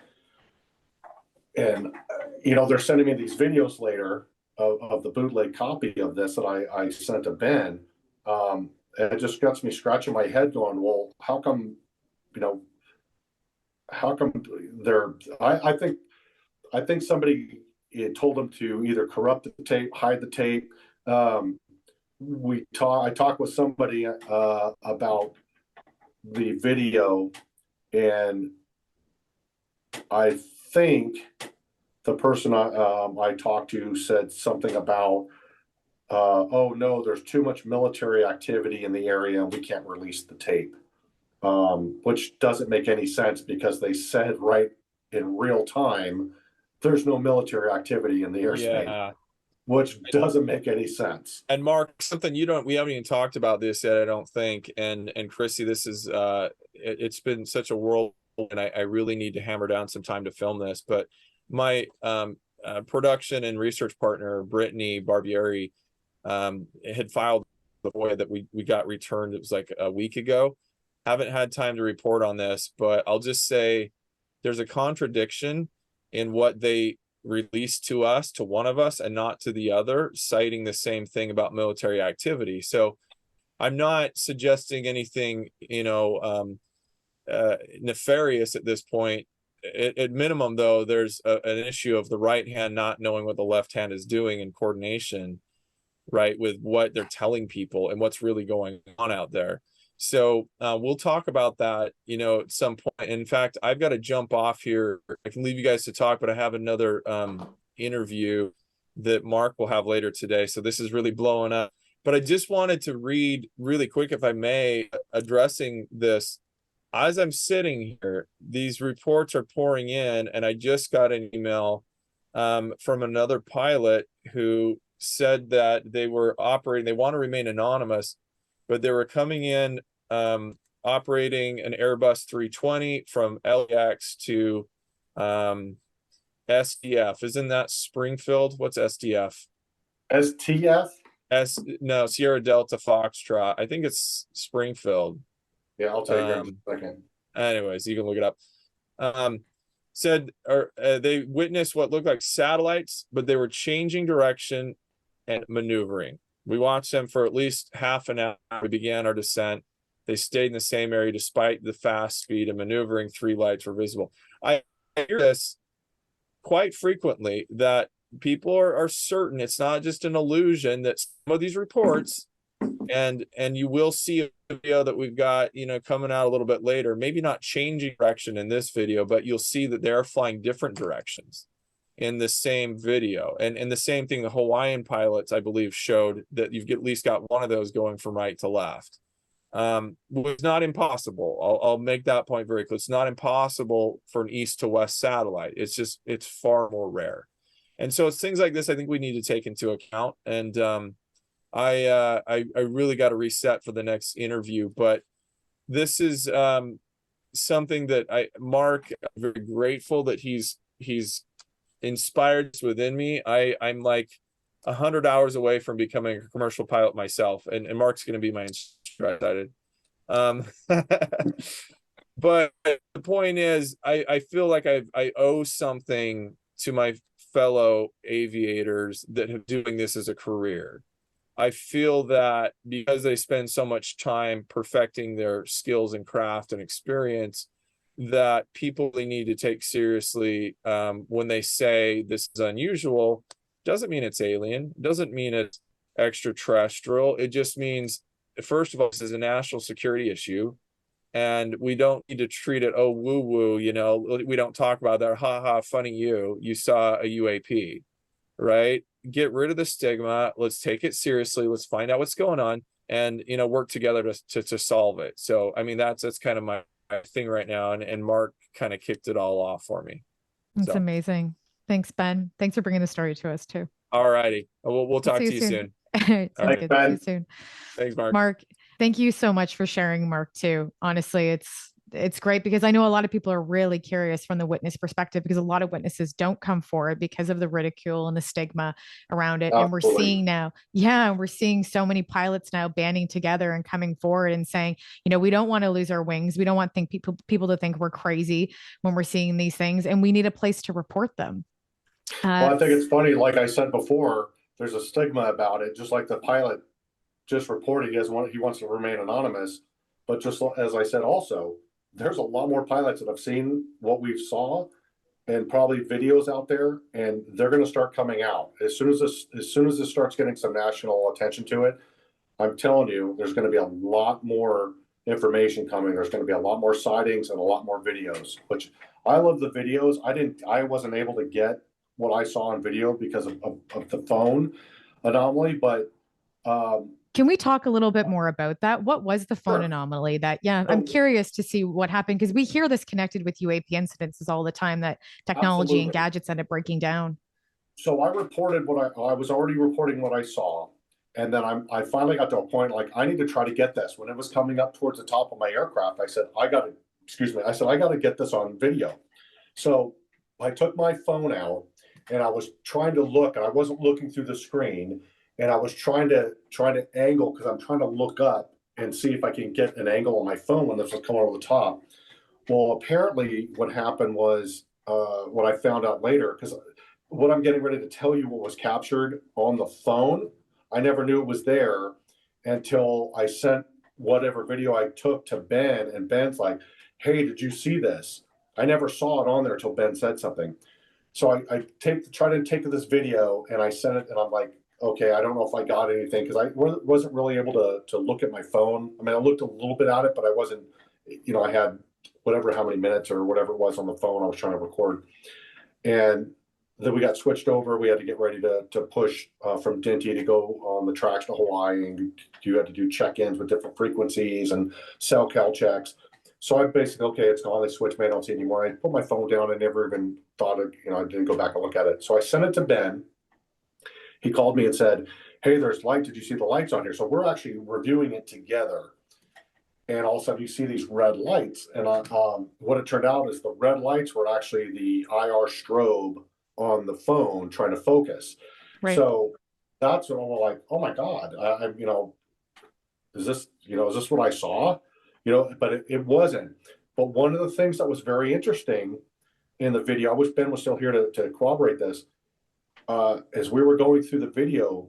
and, they're sending me these videos later of the bootleg copy of this that I sent to Ben, it just gets me scratching my head going, well, how come they're, I think somebody told them to either corrupt the tape, hide the tape. I talked with somebody about the video, and I think the person I talked to said something about, oh no, there's too much military activity in the area and we can't release the tape, which doesn't make any sense because they said right in real time, there's no military activity in the airspace, which doesn't make any sense. And Mark, something we haven't even talked about this yet, I don't think. And Chrissy, this is, it's been such a whirlwind, and I really need to hammer down some time to film this, but my production and research partner, Brittany Barbieri, had filed the FOIA that we got returned. It was like a week ago. Haven't had time to report on this, but I'll just say there's a contradiction in what they released to us, to one of us, and not to the other, citing the same thing about military activity. So I'm not suggesting anything, nefarious at this point. At minimum, though, there's an issue of the right hand not knowing what the left hand is doing in coordination, right, with what they're telling people and what's really going on out there. So we'll talk about that, at some point. In fact, I've got to jump off here. I can leave you guys to talk, but I have another interview that Mark will have later today. So this is really blowing up. But I just wanted to read really quick, if I may, addressing this. As I'm sitting here, these reports are pouring in, and I just got an email from another pilot who said that they were operating, they want to remain anonymous, but they were coming in operating an Airbus 320 from LAX to SDF. Isn't that Springfield? What's SDF? STF? No, Sierra Delta Foxtrot. I think it's Springfield. Yeah, I'll tell you in a second. Anyways, you can look it up. Said they witnessed what looked like satellites, but they were changing direction and maneuvering. We watched them for at least half an hour. We began our descent. They stayed in the same area despite the fast speed and maneuvering. 3 lights were visible. I hear this quite frequently, that people are certain it's not just an illusion, that some of these reports, and you will see a video that we've got, you know, coming out a little bit later, maybe not changing direction in this video, but you'll see that they're flying different directions in the same video. And the same thing, the Hawaiian pilots, I believe, showed that you've at least got one of those going from right to left. It's not impossible. I'll make that point very clear. It's not impossible for an east to west satellite. It's just, it's far more rare. And so it's things like this I think we need to take into account. And I really got to reset for the next interview, but this is something that Mark, I'm very grateful that he's inspired within me. I'm like 100 hours away from becoming a commercial pilot myself, and Mark's going to be my instructor. But the point is, I feel like I owe something to my fellow aviators that have doing this as a career. I feel that because they spend so much time perfecting their skills and craft and experience, that people really need to take seriously when they say this is unusual. Doesn't mean it's alien, doesn't mean it's extraterrestrial. It just means, first of all, this is a national security issue, and we don't need to treat it, oh, woo woo, you know, we don't talk about that, ha ha, funny you saw a UAP, right? Get rid of the stigma. Let's take it seriously. Let's find out what's going on, and, you know, work together to solve it. So, I mean, that's kind of my thing right now. And Mark kind of kicked it all off for me. It's amazing. Thanks, Ben. Thanks for bringing the story to us too. All righty. We'll talk to you soon. Sounds good. See you soon. Thanks, Mark. Mark, thank you so much for sharing, Mark, too. Honestly, it's great because I know a lot of people are really curious from the witness perspective, because a lot of witnesses don't come forward because of the ridicule and the stigma around it. And we're seeing now, we're seeing so many pilots now banding together and coming forward and saying, you know, we don't want to lose our wings. We don't want people to think we're crazy when we're seeing these things, and we need a place to report them. Well, I think it's funny, like I said before, there's a stigma about it, just like the pilot just reported he wants to remain anonymous. But just as I said also, there's a lot more pilots that have seen what we've saw, and probably videos out there, and they're going to start coming out as soon as this starts getting some national attention to it. I'm telling you, there's going to be a lot more information coming. There's going to be a lot more sightings and a lot more videos, which I love the videos. I wasn't able to get what I saw on video because of the phone anomaly, but can we talk a little bit more about that? What was the phone anomaly that, I'm curious to see what happened, because we hear this connected with UAP incidences all the time, that technology and gadgets end up breaking down. So I reported I was already reporting what I saw. And then I finally got to a point, like, I need to try to get this. When it was coming up towards the top of my aircraft, I said, I got to get this on video. So I took my phone out and I was trying to look, and I wasn't looking through the screen. And I was trying to angle, because I'm trying to look up and see if I can get an angle on my phone when this was coming over the top. Well, apparently what happened was what I found out later, because what I'm getting ready to tell you, what was captured on the phone, I never knew it was there until I sent whatever video I took to Ben, and Ben's like, hey, did you see this? I never saw it on there until Ben said something. So I try to take this video, and I sent it, and I'm like, okay, I don't know if I got anything, because I wasn't really able to look at my phone. I mean, I looked a little bit at it, but I wasn't, you know, I had how many minutes or whatever it was on the phone I was trying to record. And then we got switched over. We had to get ready to push from Dinty to go on the tracks to Hawaii, and you had to do check-ins with different frequencies and cell cal checks. So I basically, okay, it's gone. They switched me. I don't see it anymore. I put my phone down. I never even thought of, you know, I didn't go back and look at it. So I sent it to Ben. He called me and said, hey, there's light. Did you see the lights on here? So we're actually reviewing it together. And all of a sudden you see these red lights. And what it turned out is the red lights were actually the IR strobe on the phone trying to focus. Right. So that's when I'm like, oh my God, you know, is this what I saw? You know, but it wasn't. But one of the things that was very interesting in the video, I wish Ben was still here to corroborate this, as we were going through the video,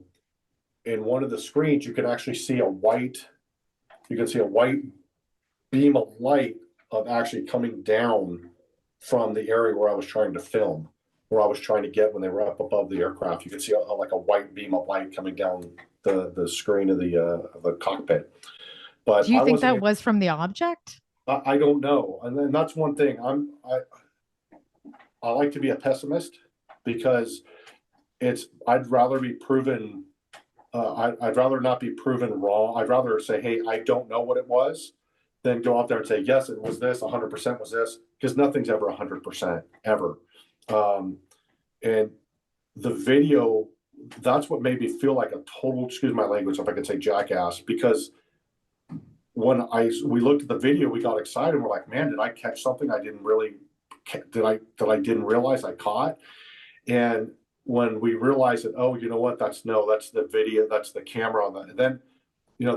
in one of the screens, you can actually see a white beam of light of actually coming down from the area where I was trying to film. where I was trying to get when they were up above the aircraft. You could see like a white beam of light coming down the screen of the cockpit. But Do you I think wasn't. that was from the object? I don't know, and then that's one thing. I like to be a pessimist because I'd rather be proven. I'd rather not be proven wrong. I'd rather say, hey, I don't know what it was, than go out there and say, yes, it was this, 100% was this, because nothing's ever 100% ever. And the video, that's what made me feel like a total, excuse my language, if I could say jackass, because when we looked at the video, we got excited. We're like, man, did I catch something I didn't really, I didn't realize I caught? And when we realized that, oh, you know what, that's the video, that's the camera on that. And then,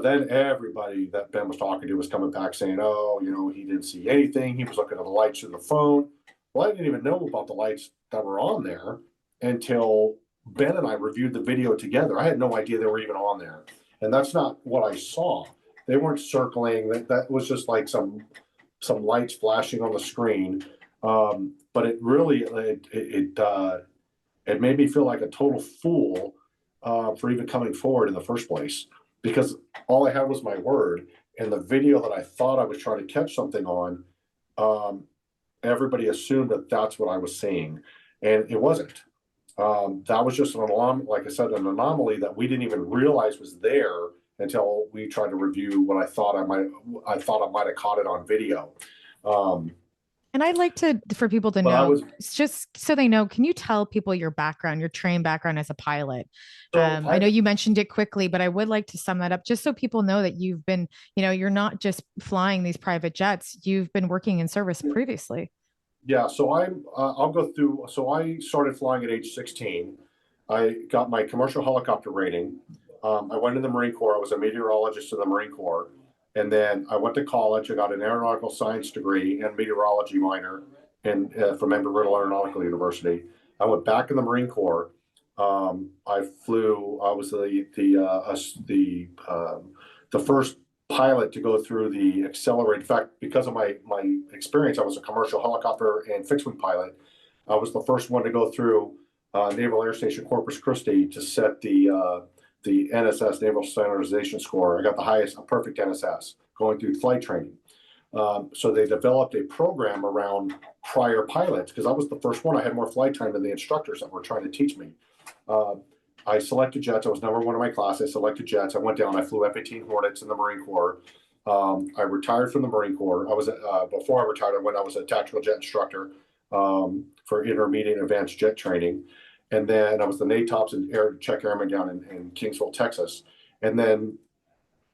then everybody that Ben was talking to was coming back saying, oh, he didn't see anything. He was looking at the lights in the phone. Well, I didn't even know about the lights that were on there until Ben and I reviewed the video together. I had no idea they were even on there. And that's not what I saw. They weren't circling. That was just like some lights flashing on the screen. But it really, it made me feel like a total fool for even coming forward in the first place, because all I had was my word, and the video that I thought I was trying to catch something on, everybody assumed that that's what I was seeing, and it wasn't. That was just an anomaly, like I said, an anomaly that we didn't even realize was there until we tried to review what I thought I might have caught it on video. And I'd like for people to know, just so they know, can you tell people your background, your trained background as a pilot? So I know you mentioned it quickly, but I would like to sum that up just so people know that you've been, you're not just flying these private jets, you've been working in service previously. Yeah, so I'll go through. So I started flying at age 16. I got my commercial helicopter rating. I went in the Marine Corps. I was a meteorologist in the Marine Corps. And then I went to college. I got an aeronautical science degree and meteorology minor from Embry-Riddle Aeronautical University. I went back in the Marine Corps. I flew. I was the first pilot to go through the accelerator. In fact, because of my experience, I was a commercial helicopter and fixed wing pilot. I was the first one to go through Naval Air Station Corpus Christi to set the NSS Naval Standardization Score. I got the highest, a perfect NSS, going through flight training. So they developed a program around prior pilots, because I was the first one. I had more flight time than the instructors that were trying to teach me. I selected jets. I was number one in my class. I selected jets. I went down. I flew F-18 Hornets in the Marine Corps. I retired from the Marine Corps. I was before I retired, I was a tactical jet instructor for intermediate and advanced jet training. And then I was the NATOPS and check airman down in Kingsville, Texas. And then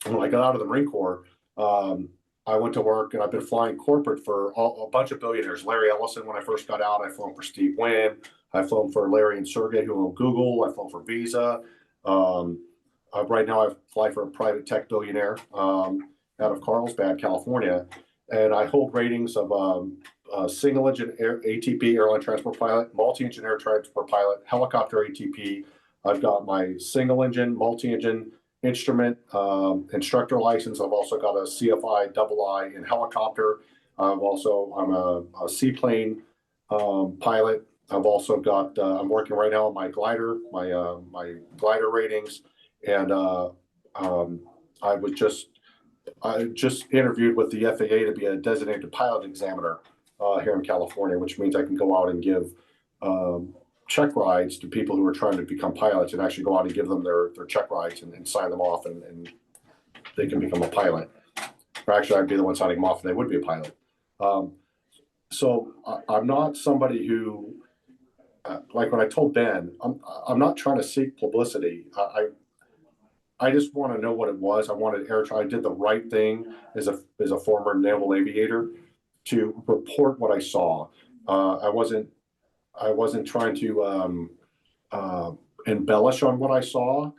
when I got out of the Marine Corps, I went to work, and I've been flying corporate for a bunch of billionaires. Larry Ellison, when I first got out, I flew for Steve Wynn. I've flown for Larry and Sergey, who own Google. I've flown for Visa. Right now, I fly for a private tech billionaire out of Carlsbad, California. And I hold ratings of single engine ATP, airline transport pilot, multi-engine air transport pilot, helicopter ATP. I've got my single engine, multi-engine instrument instructor license. I've also got a CFI II in helicopter. I'm a seaplane pilot. I've also got, I'm working right now on my glider, my glider ratings. And I just interviewed with the FAA to be a designated pilot examiner here in California, which means I can go out and give check rides to people who are trying to become pilots, and actually go out and give them their check rides and sign them off, and they can become a pilot. Or actually, I'd be the one signing them off, and they would be a pilot. So I'm not somebody who, like when I told Ben, I'm not trying to seek publicity. I just want to know what it was. I wanted air travel. I did the right thing as a former naval aviator to report what I saw. I wasn't trying to embellish on what I saw.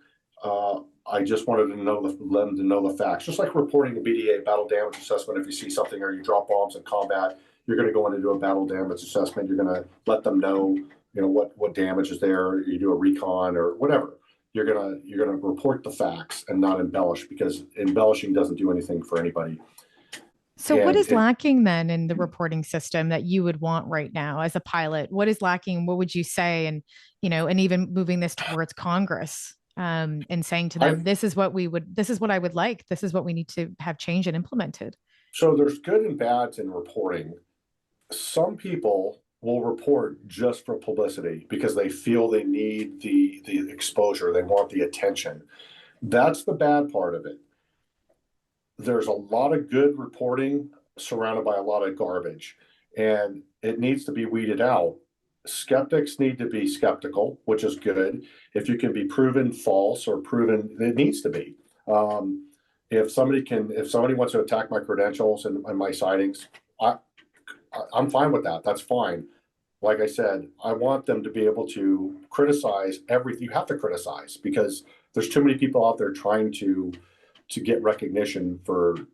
I just wanted to let them to know the facts. Just like reporting a BDA, battle damage assessment. If you see something or you drop bombs in combat, you're going to go in and do a battle damage assessment. You're going to let them know, what damage is there. You do a recon or whatever. You're gonna report the facts and not embellish, because embellishing doesn't do anything for anybody. So what is lacking then in the reporting system that you would want right now as a pilot? What is lacking? What would you say? And, and even moving this towards Congress, and saying to them, this is what I would like. This is what we need to have changed and implemented. So there's good and bads in reporting. Some people will report just for publicity because they feel they need the exposure. They want the attention. That's the bad part of it. There's a lot of good reporting surrounded by a lot of garbage, and it needs to be weeded out. Skeptics need to be skeptical, which is good. If you can be proven false or proven, it needs to be. If somebody wants to attack my credentials and my sightings, I'm fine with that. That's fine. Like I said, I want them to be able to criticize everything. You have to criticize because there's too many people out there trying to get recognition for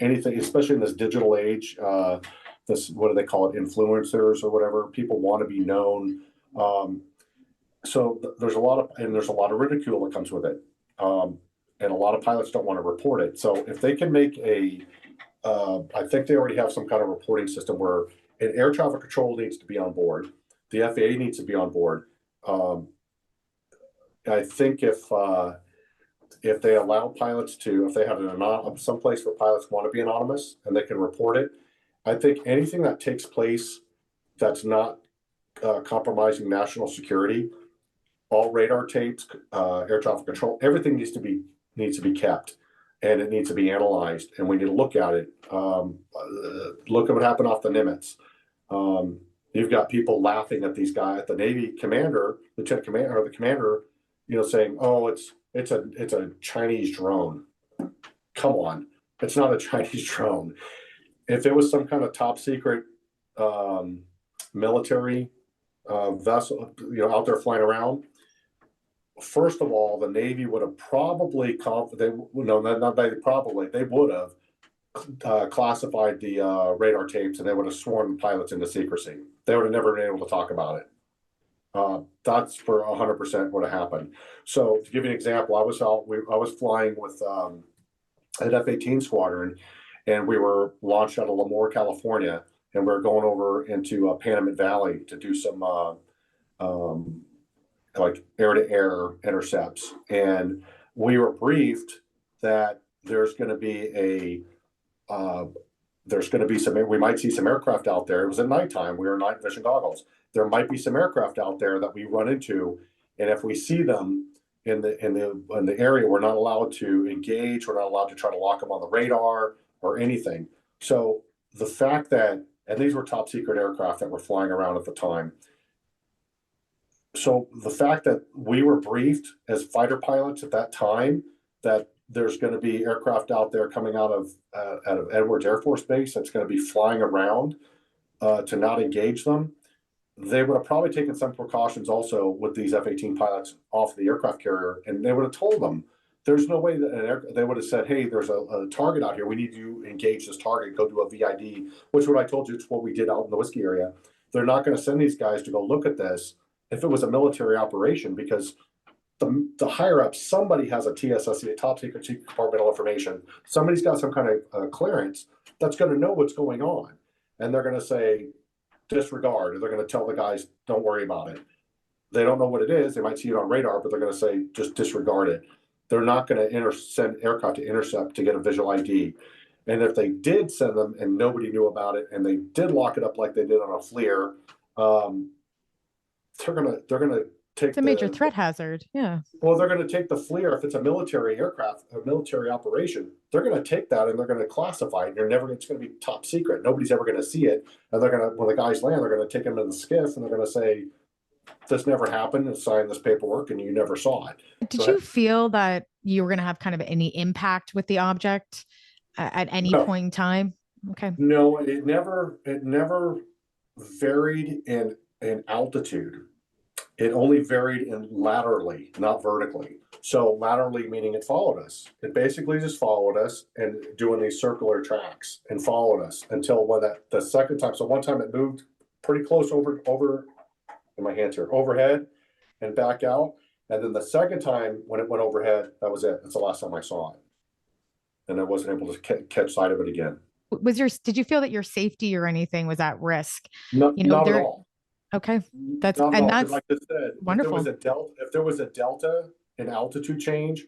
anything, especially in this digital age. What do they call it? Influencers or whatever. People want to be known. So there's a lot of ridicule that comes with it. And a lot of pilots don't want to report it. So if they can make I think they already have some kind of reporting system where an air traffic control needs to be on board. The FAA needs to be on board. I think if they allow pilots if they have some place where pilots want to be anonymous and they can report it, I think anything that takes place that's not compromising national security, all radar tapes, air traffic control, everything needs to be kept, and it needs to be analyzed. And we need to look at it. Look at what happened off the Nimitz. You've got people laughing at these guys, at the Navy commander, lieutenant commander, or the commander, saying, "Oh, it's a Chinese drone." Come on, it's not a Chinese drone. If it was some kind of top secret military vessel, out there flying around, first of all, the Navy would have probably they would have classified the radar tapes, and they would have sworn pilots into secrecy. They would have never been able to talk about it. That's for 100% would have happened. So to give you an example, I was flying with an F-18 squadron, and we were launched out of Lemoore, California, and we were going over into Panamint Valley to do some like air-to-air intercepts. And we were briefed that there's going to be we might see some aircraft out there. It was at nighttime. We were in night vision goggles. There might be some aircraft out there that we run into, and if we see them in the area, we're not allowed to engage. We're not allowed to try to lock them on the radar or anything. So the fact that, and these were top secret aircraft that were flying around at the time. So the fact that we were briefed as fighter pilots at that time that there's going to be aircraft out there coming out of Edwards Air Force Base that's going to be flying around to not engage them, they would have probably taken some precautions also with these F-18 pilots off the aircraft carrier, and they would have told them there's no way that they would have said, "Hey, there's a target out here. We need you to engage this target. Go do a VID," which what I told you, it's what we did out in the whiskey area. They're not going to send these guys to go look at this if it was a military operation, because the higher up, somebody has a TSSC, a top secret compartmental information. Somebody's got some kind of clearance that's going to know what's going on, and they're going to say disregard, or they're going to tell the guys don't worry about it. They don't know what it is. They might see it on radar, but they're going to say just disregard it. They're not going to send aircraft to intercept to get a visual ID. And if they did send them and nobody knew about it, and they did lock it up like they did on a FLIR, they're gonna take. It's a major threat hazard. Yeah. Well, they're going to take the FLIR if it's a military aircraft, a military operation. They're going to take that and they're going to classify it. It's going to be top secret. Nobody's ever going to see it. And they're going to, when the guys land, they're going to take them in the skiff and they're going to say, "This never happened," and sign this paperwork, and you never saw it. Did you feel that you were going to have kind of any impact with the object at any point in time? Okay. No, it never varied in altitude. It only varied in laterally, not vertically. So laterally meaning it followed us. It basically just followed us and doing these circular tracks and followed us until the second time. So one time it moved pretty close over in my hands here, overhead and back out. And then the second time when it went overhead, that was it. That's the last time I saw it. And I wasn't able to catch sight of it again. did you feel that your safety or anything was at risk? No, You know, not at there, all. okay, Not at all. Because that's like I said, wonderful. if there was a delta in altitude change,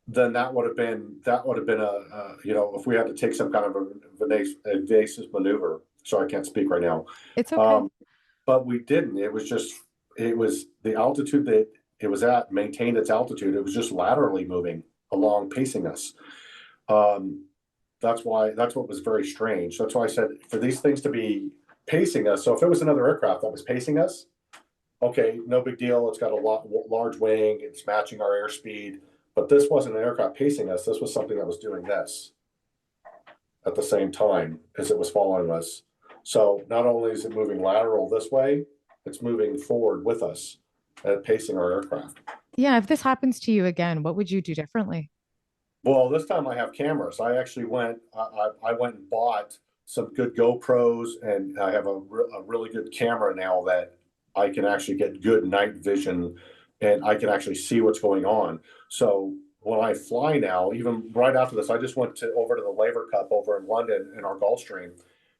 then that would have been you know, if we had to take some kind of evasive maneuver. So I can't speak right now. It's okay. Um, but we didn't. It was the altitude that it was at maintained its altitude. It was just laterally moving along, pacing us. Um, that's what was very strange. That's why I said for these things to be pacing us. So if it was another aircraft that was pacing us, okay, no big deal. It's got a large wing. It's matching our airspeed. But this wasn't an aircraft pacing us. This was something that was doing this at the same time as it was following us. So not only is it moving lateral this way, it's moving forward with us and pacing our aircraft. Yeah, if this happens to you again, what would you do differently? Well, this time I have cameras. I actually I went and bought some good GoPros, and I have a really good camera now that I can actually get good night vision, and I can actually see what's going on. So when I fly now, even right after this, I just went over to the Laver Cup over in London in our Gulfstream,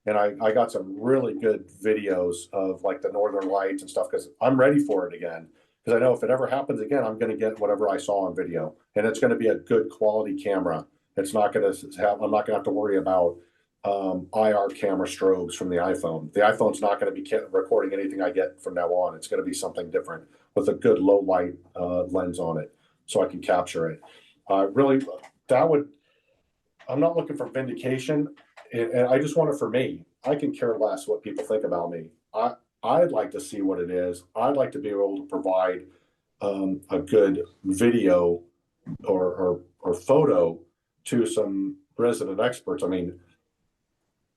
and I got some really good videos of like the Northern Lights and stuff because I'm ready for it again. Because I know if it ever happens again, I'm going to get whatever I saw on video, and it's going to be a good quality camera. It's not going to have. I'm not going to have to worry about IR camera strobes from the iPhone. The iPhone's not going to be recording anything I get from now on. It's going to be something different with a good low light lens on it, so I can capture it. Really, that would. I'm not looking for vindication, and I just want it for me. I can care less what people think about me. I'd like to see what it is. I'd like to be able to provide a good video or photo to some resident experts. I mean,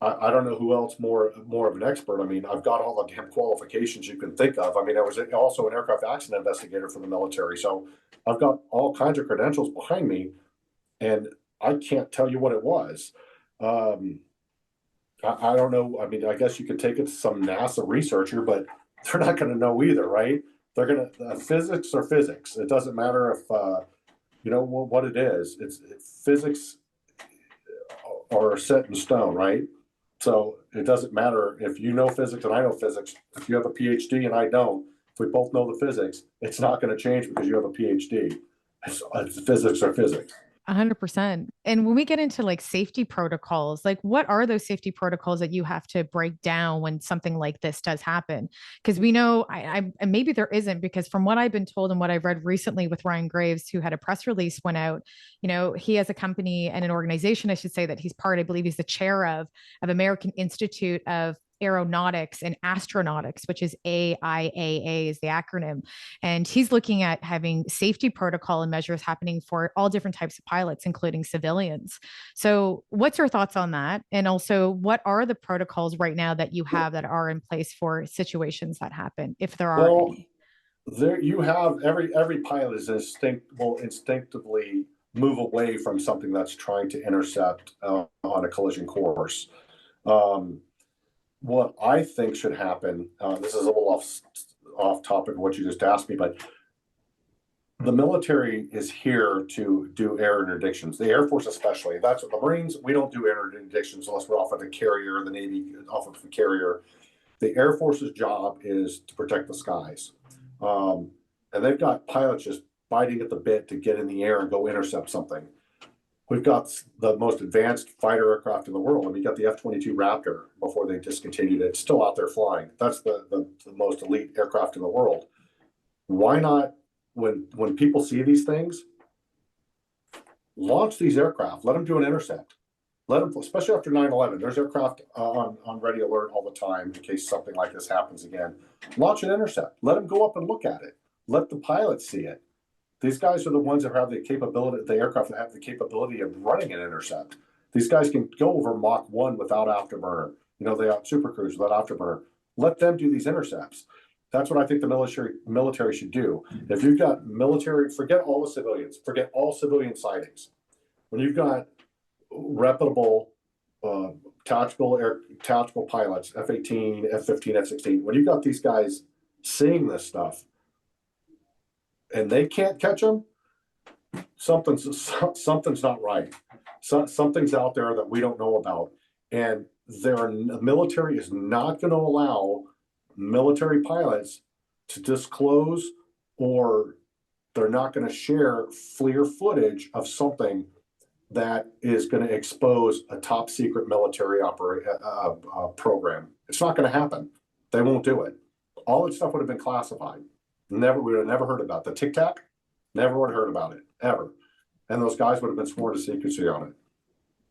I don't know who else more of an expert. I mean, I've got all the damn qualifications you can think of. I mean, I was also an aircraft accident investigator for the military, so I've got all kinds of credentials behind me, and I can't tell you what it was. I don't know. I mean, I guess you could take it to some NASA researcher, but they're not going to know either, right? They're going to physics or physics. It doesn't matter if you know what it is. It's physics are set in stone, right? So it doesn't matter if you know physics and I know physics. If you have a PhD and I don't, if we both know the physics, it's not going to change because you have a PhD. It's physics or physics. 100%. And when we get into like safety protocols, like what are those safety protocols that you have to break down when something like this does happen? Because we know, and maybe there isn't, because from what I've been told and what I've read recently with Ryan Graves, who had a press release went out, you know, he has a company and an organization, I should say, that he's part, I believe he's the chair of American Institute of Aeronautics and Astronautics, which is AIAA is the acronym. And he's looking at having safety protocol and measures happening for all different types of pilots, including civilians. So what's your thoughts on that? And also, what are the protocols right now that you have that are in place for situations that happen, if there are Well, any? there you have every pilot is will instinctively move away from something that's trying to intercept on a collision course. Um, what I think should happen, this is a little off topic of what you just asked me, but the military is here to do air interdictions. The Air Force especially. That's what the Marines, we don't do air interdictions unless we're off of a carrier, the Navy off of a carrier. The Air Force's job is to protect the skies. Um, and they've got pilots just biting at the bit to get in the air and go intercept something. We've got the most advanced fighter aircraft in the world. I mean, you got the F-22 Raptor before they discontinued it. It's still out there flying. That's the most elite aircraft in the world. Why not, when people see these things, launch these aircraft, let them do an intercept. Let them, especially after 9/11, there's aircraft on ready alert all the time in case something like this happens again. Launch an intercept. Let them go up and look at it. Let the pilots see it. These guys are the ones that have the capability, the aircraft that have the capability of running an intercept. These guys can go over Mach 1 without afterburner. You know, they have Super Cruise without afterburner. Let them do these intercepts. That's what I think the military should do. If you've got military, forget all the civilians, forget all civilian sightings. When you've got reputable tactical pilots, F-18, F-15, F-16, when you've got these guys seeing this stuff and they can't catch them, something's not right. Something's out there that we don't know about. And the military is not going to allow military pilots to disclose, or they're not going to share FLIR footage of something that is going to expose a top secret military program. It's not going to happen. They won't do it. All that stuff would have been classified. We would have never heard about the Tic Tac. Never would have heard about it ever. And those guys would have been sworn to secrecy on it.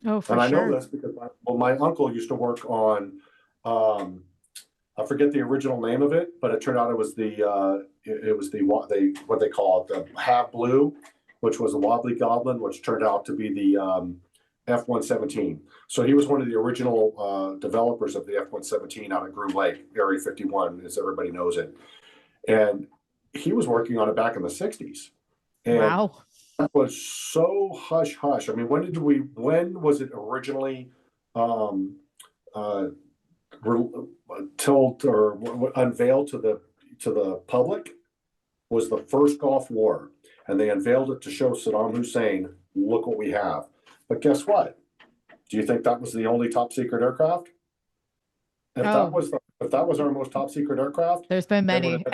Oh, for and I sure. know this because my uncle used to work on, I forget the original name of it, but it turned out it was what they call it, the Half Blue, which was the Wobbly Goblin, which turned out to be the F-117. So he was one of the original developers of the F-117 out of Groom Lake, Area 51, as everybody knows it. And he was working on it back in the 60s. And wow. That was so hush hush. I mean, when was it originally told or unveiled to the public? Was the first Gulf War, and they unveiled it to show Saddam Hussein, look what we have. But guess what? Do you think that was the only top secret aircraft? If that was our most top secret aircraft, there's been many.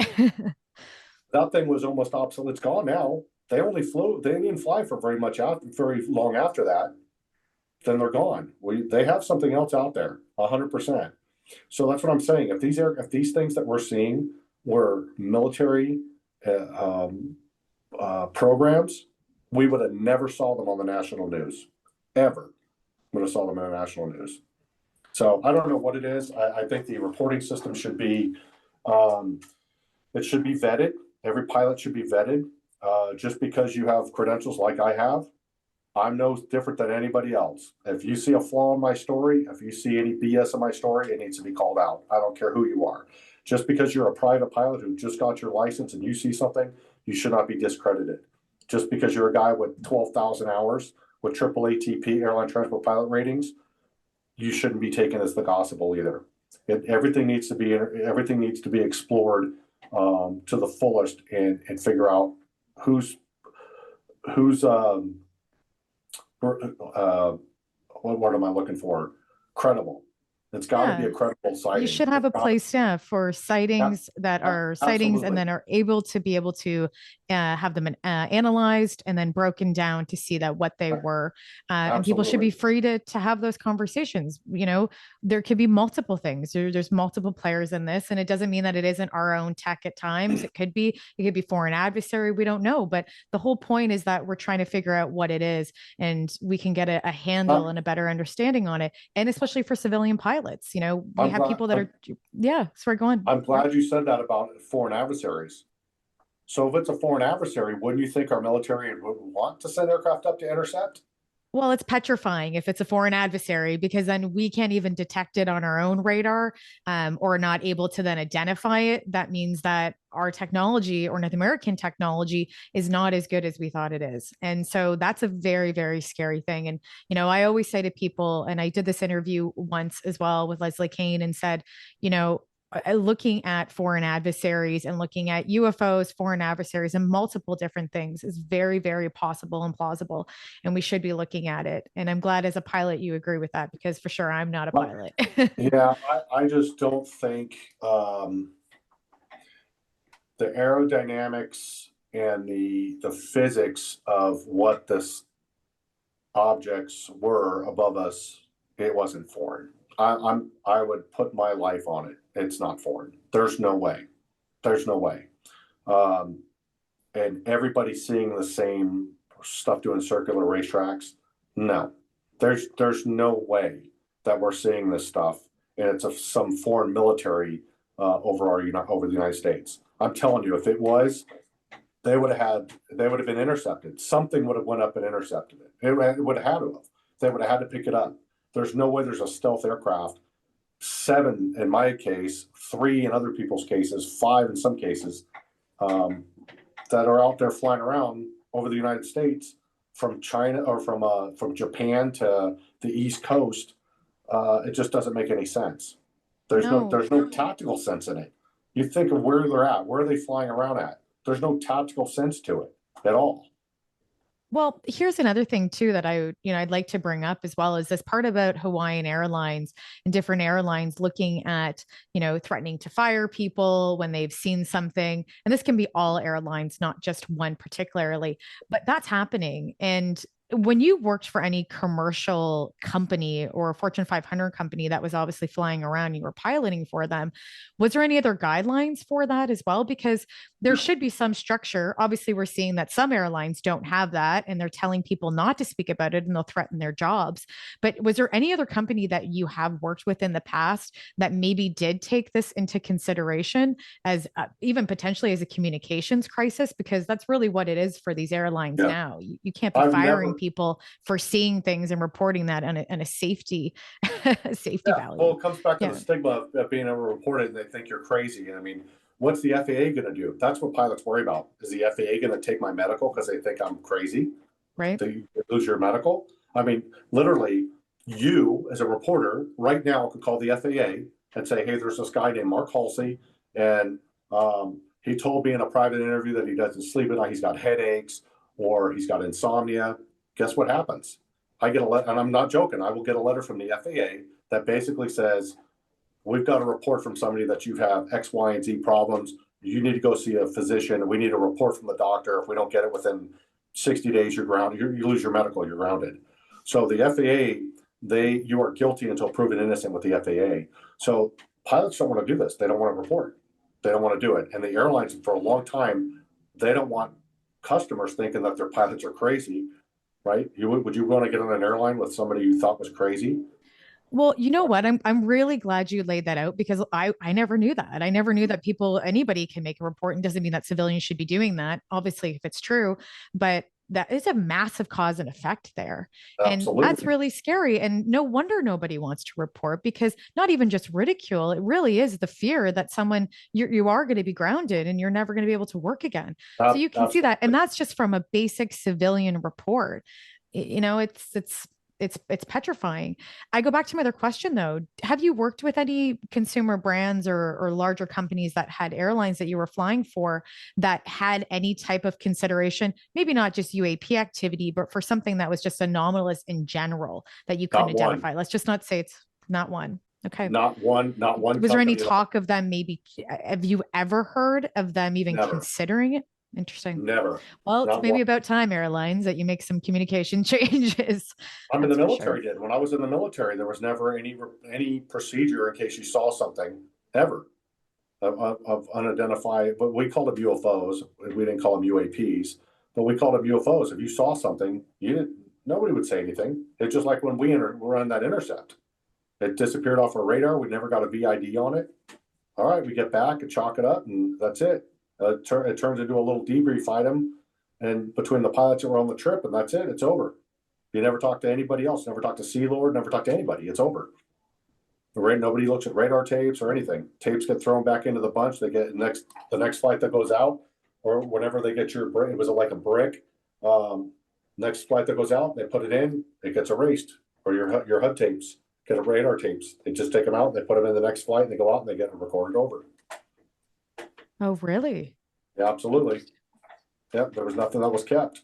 That thing was almost obsolete. It's gone now. They didn't fly for very long after that. Then they're gone. They have something else out there, 100%. So that's what I'm saying. If these things that we're seeing were military programs, we would have never saw them on the national news, ever. Would have saw them in the national news. So I don't know what it is. I think the reporting system should be, it should be vetted. Every pilot should be vetted. Just because you have credentials like I have, I'm no different than anybody else. If you see a flaw in my story, if you see any BS in my story, it needs to be called out. I don't care who you are. Just because you're a private pilot who just got your license and you see something, you should not be discredited. Just because you're a guy with 12,000 hours with triple ATP, airline transport pilot ratings, you shouldn't be taken as the gospel either. Everything needs to be explored to the fullest and figure out who's what am I looking for? Credible. It's got to be a credible sighting. You should have a place for sightings that are sightings and then are able to have them analyzed and then broken down to see that what they were. And people should be free to have those conversations. You know, there could be multiple things. There's multiple players in this, and it doesn't mean that it isn't our own tech at times. It could be foreign adversary. We don't know, but the whole point is that we're trying to figure out what it is, and we can get a handle and a better understanding on it. And especially for civilian pilots, you know, we have people that sorry, go on. I'm glad you said that about foreign adversaries. So if it's a foreign adversary, wouldn't you think our military would want to send aircraft up to intercept? Well, it's petrifying if it's a foreign adversary, because then we can't even detect it on our own radar, or not able to then identify it. That means that our technology, or North American technology, is not as good as we thought it is. And so that's a very, very scary thing. And, you know, I always say to people, and I did this interview once as well with Leslie Kane, and said, you know, looking at foreign adversaries and looking at UFOs, foreign adversaries, and multiple different things is very, very possible and plausible. And we should be looking at it. And I'm glad as a pilot you agree with that, because for sure I'm not a pilot. Yeah, I just don't think the aerodynamics and the physics of what this objects were above us, it wasn't foreign. I would put my life on it. It's not foreign. There's no way. And everybody's seeing the same stuff doing circular racetracks. No, there's no way that we're seeing this stuff and it's some foreign military over the United States. I'm telling you, if it was, they would have been intercepted. Something would have went up and intercepted it. It would have had to have. They would have had to pick it up. There's no way there's a stealth aircraft, 7 in my case, 3 in other people's cases, 5 in some cases, that are out there flying around over the United States from China or from Japan to the East Coast. It just doesn't make any sense. There's no tactical sense in it. You think of where they're at, where are they flying around at? There's no tactical sense to it at all. Well, here's another thing too that I'd like to bring up as well is this part about Hawaiian Airlines and different airlines looking at, threatening to fire people when they've seen something. And this can be all airlines, not just one particularly, but that's happening. And when you worked for any commercial company or a Fortune 500 company that was obviously flying around, you were piloting for them, was there any other guidelines for that as well? Because there should be some structure. Obviously, we're seeing that some airlines don't have that and they're telling people not to speak about it and they'll threaten their jobs. But was there any other company that you have worked with in the past that maybe did take this into consideration as even potentially as a communications crisis? Because that's really what it is for these airlines now. You can't be firing people for seeing things and reporting that on a safety value. Well, it comes back to the stigma of being able to report it and they think you're crazy. I mean, what's the FAA going to do? That's what pilots worry about. Is the FAA going to take my medical because they think I'm crazy? Right. So you lose your medical? I mean, literally, you as a reporter right now could call the FAA and say, hey, there's this guy named Mark Hulsey, and he told me in a private interview that he doesn't sleep at night. He's got headaches or he's got insomnia. Guess what happens? I get a letter, and I'm not joking. I will get a letter from the FAA that basically says, we've got a report from somebody that you have X, Y, and Z problems. You need to go see a physician. We need a report from the doctor. If we don't get it within 60 days, you're grounded. You lose your medical, you're grounded. So the FAA, you are guilty until proven innocent with the FAA. So pilots don't want to do this. They don't want to report. They don't want to do it. And the airlines, for a long time, they don't want customers thinking that their pilots are crazy, right? Would you want to get on an airline with somebody you thought was crazy? Well, you know what? I'm really glad you laid that out because I never knew that. I never knew that anybody can make a report, and doesn't mean that civilians should be doing that, obviously, if it's true, but that is a massive cause and effect there. Absolutely. And that's really scary. And no wonder nobody wants to report, because not even just ridicule, it really is the fear that you are going to be grounded and you're never going to be able to work again. So you can see that. And that's just from a basic civilian report. It's petrifying. I go back to my other question though. Have you worked with any consumer brands or larger companies that had airlines that you were flying for that had any type of consideration, maybe not just UAP activity, but for something that was just anomalous in general that you couldn't identify? Let's just not say it's not one. Okay. Not one. Was there any talk of them maybe, have you ever heard of them even considering it? Interesting. Never. Well, it's maybe about time, airlines, that you make some communication changes. I'm in the military. Did when I was in the military, there was never any procedure in case you saw something ever of unidentified. But we called them UFOs. We didn't call them UAPs, but we called them UFOs. If you saw something, nobody would say anything. It's just like when we were on that intercept. It disappeared off our radar. We never got a VID on it. All right, we get back and chalk it up, and that's it. It turns into a little debrief item, and between the pilots that were on the trip, and that's it. It's over. You never talk to anybody else. Never talk to Sea Lord. Never talk to anybody. It's over. Nobody looks at radar tapes or anything. Tapes get thrown back into the bunch. They get the next flight that goes out, or whenever they get your brick. It was like a brick. Next flight that goes out, they put it in. It gets erased, or your HUD tapes get radar tapes. They just take them out. They put them in the next flight. And they go out and they get recorded over. Oh, really? Yeah, absolutely. Yep, there was nothing that was kept.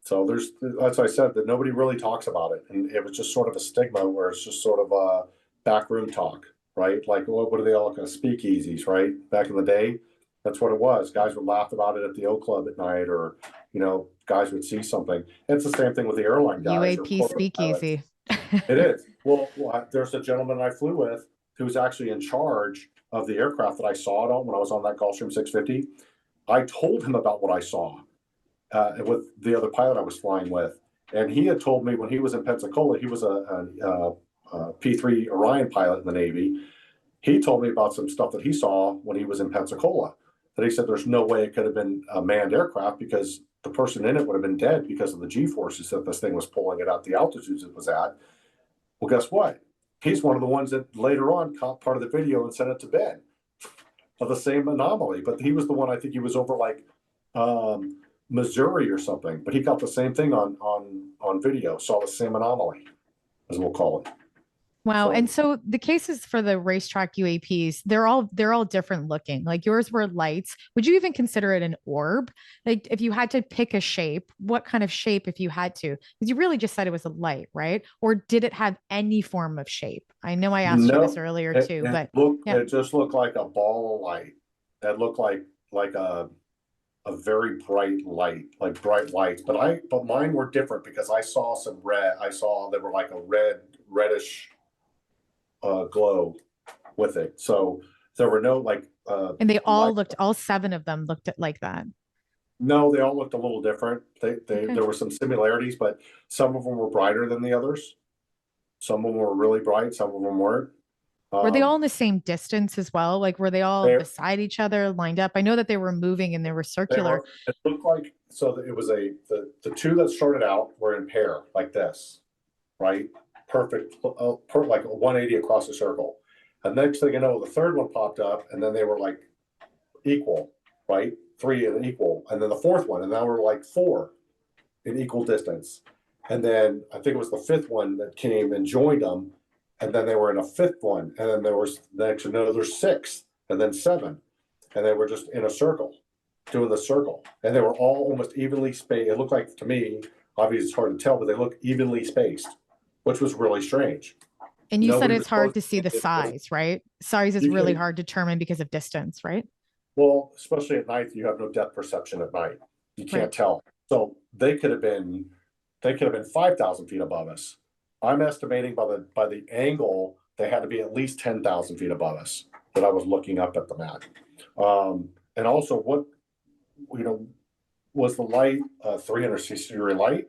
So that's why I said that nobody really talks about it. And it was just sort of a stigma where it's just sort of a backroom talk, right? Like, what are they all kind of speakeasies, right? Back in the day, that's what it was. Guys would laugh about it at the O Club at night, or, guys would see something. It's the same thing with the airline guys. UAP speakeasy. It is. Well, there's a gentleman I flew with who's actually in charge of the aircraft that I saw it on when I was on that Gulfstream 650. I told him about what I saw with the other pilot I was flying with. And he had told me when he was in Pensacola, he was a P3 Orion pilot in the Navy. He told me about some stuff that he saw when he was in Pensacola, that he said there's no way it could have been a manned aircraft because the person in it would have been dead because of the G-forces that this thing was pulling it at the altitudes it was at. Well, guess what? He's one of the ones that later on caught part of the video and sent it to Ben of the same anomaly. But he was the one, I think he was over like Missouri or something. But he got the same thing on video, saw the same anomaly, as we'll call it. Wow. So And so the cases for the racetrack UAPs, they're all different looking. Like yours were lights. Would you even consider it an orb? Like if you had to pick a shape, what kind of shape if you had to? Because you really just said it was a light, right? Or did it have any form of shape? I know I asked you this no, earlier too, but yeah. it just looked like a ball of light. It looked like a very bright light, like bright lights. But mine were different because I saw some red. I saw they were like a reddish glow with it. So there were no like And they light. all seven of them looked at like that. No, they all looked a little different. Okay. There were some similarities, but some of them were brighter than the others. Some of them were really bright. Some of them weren't. Were they all Um, in the same distance as well? Like were they all they beside each other, lined up? I know that they were moving and they were they circular. were. It looked like so that it was the two that started out were in pair like this, right? Perfect, like a 180 across the circle. And next thing you know, the third one popped up, and then they were like equal, right? Three and equal, and then the fourth one, and now we're like four in equal distance. And then I think it was the fifth one that came and joined them, and then they were in a fifth one, and then there was next another six, and then seven, and they were just in a circle, doing the circle, and they were all almost evenly spaced. It looked like to me, obviously it's hard to tell, but they look evenly spaced, which was really strange. And you said Nobody it's was hard supposed to see the to. size, right? Size is You really can, hard to determine because of distance, right? well, especially at night, you have no depth perception at night. You Right. can't tell. So they could have been 5,000 feet above us. I'm estimating by the angle they had to be at least 10,000 feet above us that I was looking up at the map. And also, what you know was the light a 360 degree light,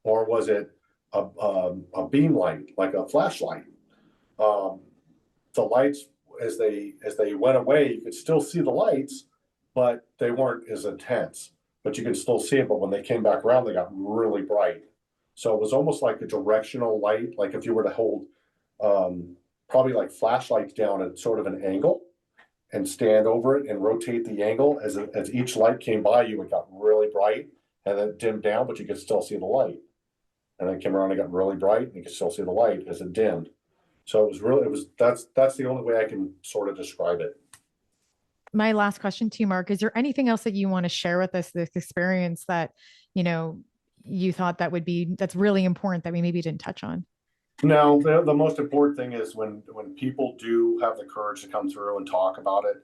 or was it a beam light like a flashlight? Um, the lights as they went away, you could still see the lights, but they weren't as intense. But you could still see it. But when they came back around, they got really bright. So it was almost like a directional light, like if you were to hold probably like flashlights down at sort of an angle and stand over it and rotate the angle as each light came by you, it got really bright and then dimmed down, but you could still see the light. And then it came around and got really bright and you could still see the light as it dimmed. So that's the only way I can sort of describe it. My last question to you, Mark, is there anything else that you want to share with us, this experience that, you know, you thought that's really important that we maybe didn't touch on? No, the most important thing is when people do have the courage to come through and talk about it,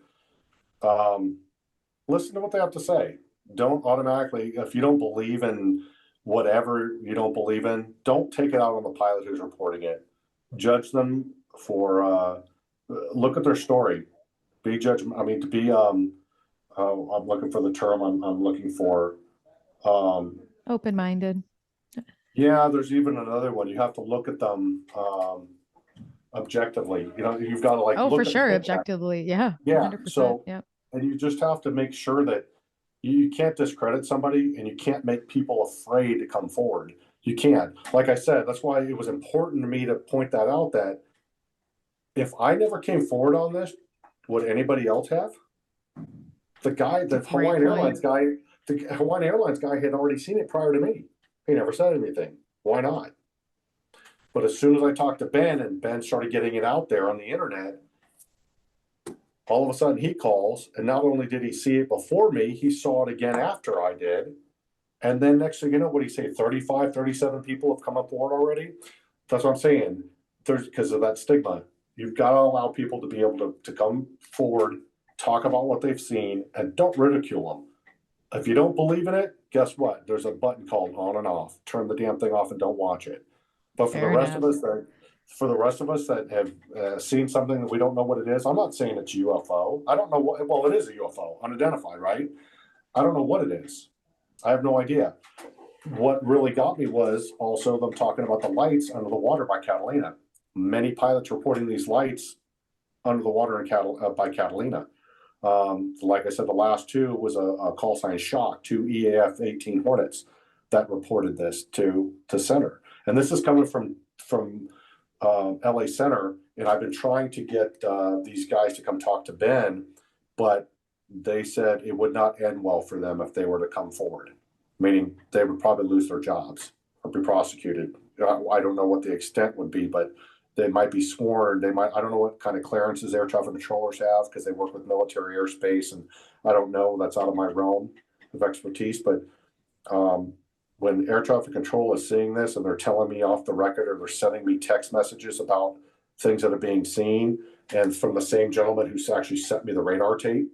listen to what they have to say. Don't automatically, if you don't believe in whatever you don't believe in, don't take it out on the pilot who's reporting it. Judge them for look at their story. Be judgment. I mean, to be I'm looking for the term I'm looking for. Open-minded. Yeah, there's even another one. You have to look at them objectively. You've got to like Oh, for look at sure. the Objectively. Yeah. yeah. 100%. Yeah. And you just have to make sure that you can't discredit somebody and you can't make people afraid to come forward. You can't. Like I said, that's why it was important to me to point that out, that if I never came forward on this, would anybody else have? The Hawaiian Airlines guy had already seen it prior to me. He never said anything. Why not? But as soon as I talked to Ben and Ben started getting it out there on the internet, all of a sudden he calls, and not only did he see it before me, he saw it again after I did. And then next thing you know, what do you say, 35, 37 people have come aboard already? That's what I'm saying. Because of that stigma. You've got to allow people to be able to come forward, talk about what they've seen, and don't ridicule them. If you don't believe in it, guess what? There's a button called on and off. Turn the damn thing off and don't watch it. But for the rest of us that have seen something that we don't know what it is, I'm not saying it's UFO. I don't know what. Well, it is a UFO, unidentified, right? I don't know what it is. I have no idea. What really got me was also them talking about the lights under the water by Catalina. Many pilots reporting these lights under the water by Catalina. Like I said, the last two was a call sign shock, two EAF-18 Hornets that reported this to center. And this is coming from LA Center, and I've been trying to get these guys to come talk to Ben, but they said it would not end well for them if they were to come forward, meaning they would probably lose their jobs or be prosecuted. I don't know what the extent would be, but They might be sworn. I don't know what kind of clearances air traffic controllers have because they work with military airspace, and I don't know. That's out of my realm of expertise. But when air traffic control is seeing this and they're telling me off the record, or they're sending me text messages about things that are being seen, and from the same gentleman who's actually sent me the radar tape.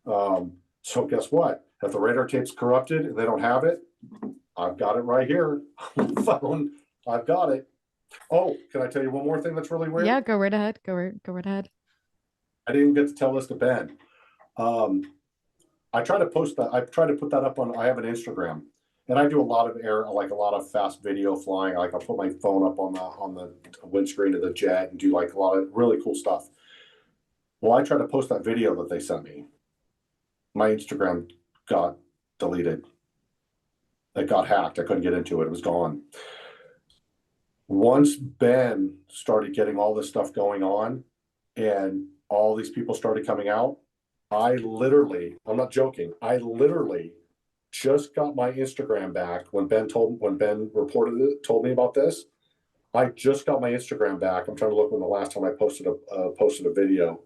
So guess what? If the radar tape's corrupted and they don't have it, I've got it right here on the phone. I've got it. Oh, can I tell you one more thing that's really weird? Yeah, go right ahead. Go right ahead. I didn't get to tell this to Ben. I try to post that. I try to put that up on. I have an Instagram, and I do a lot of a lot of fast video flying. Like I'll put my phone up on the windscreen of the jet and do like a lot of really cool stuff. Well, I tried to post that video that they sent me. My Instagram got deleted. It got hacked. I couldn't get into it. It was gone. Once Ben started getting all this stuff going on and all these people started coming out, I'm not joking, I literally just got my Instagram back when Ben told me about this. I just got my Instagram back. I'm trying to look when the last time I posted a video.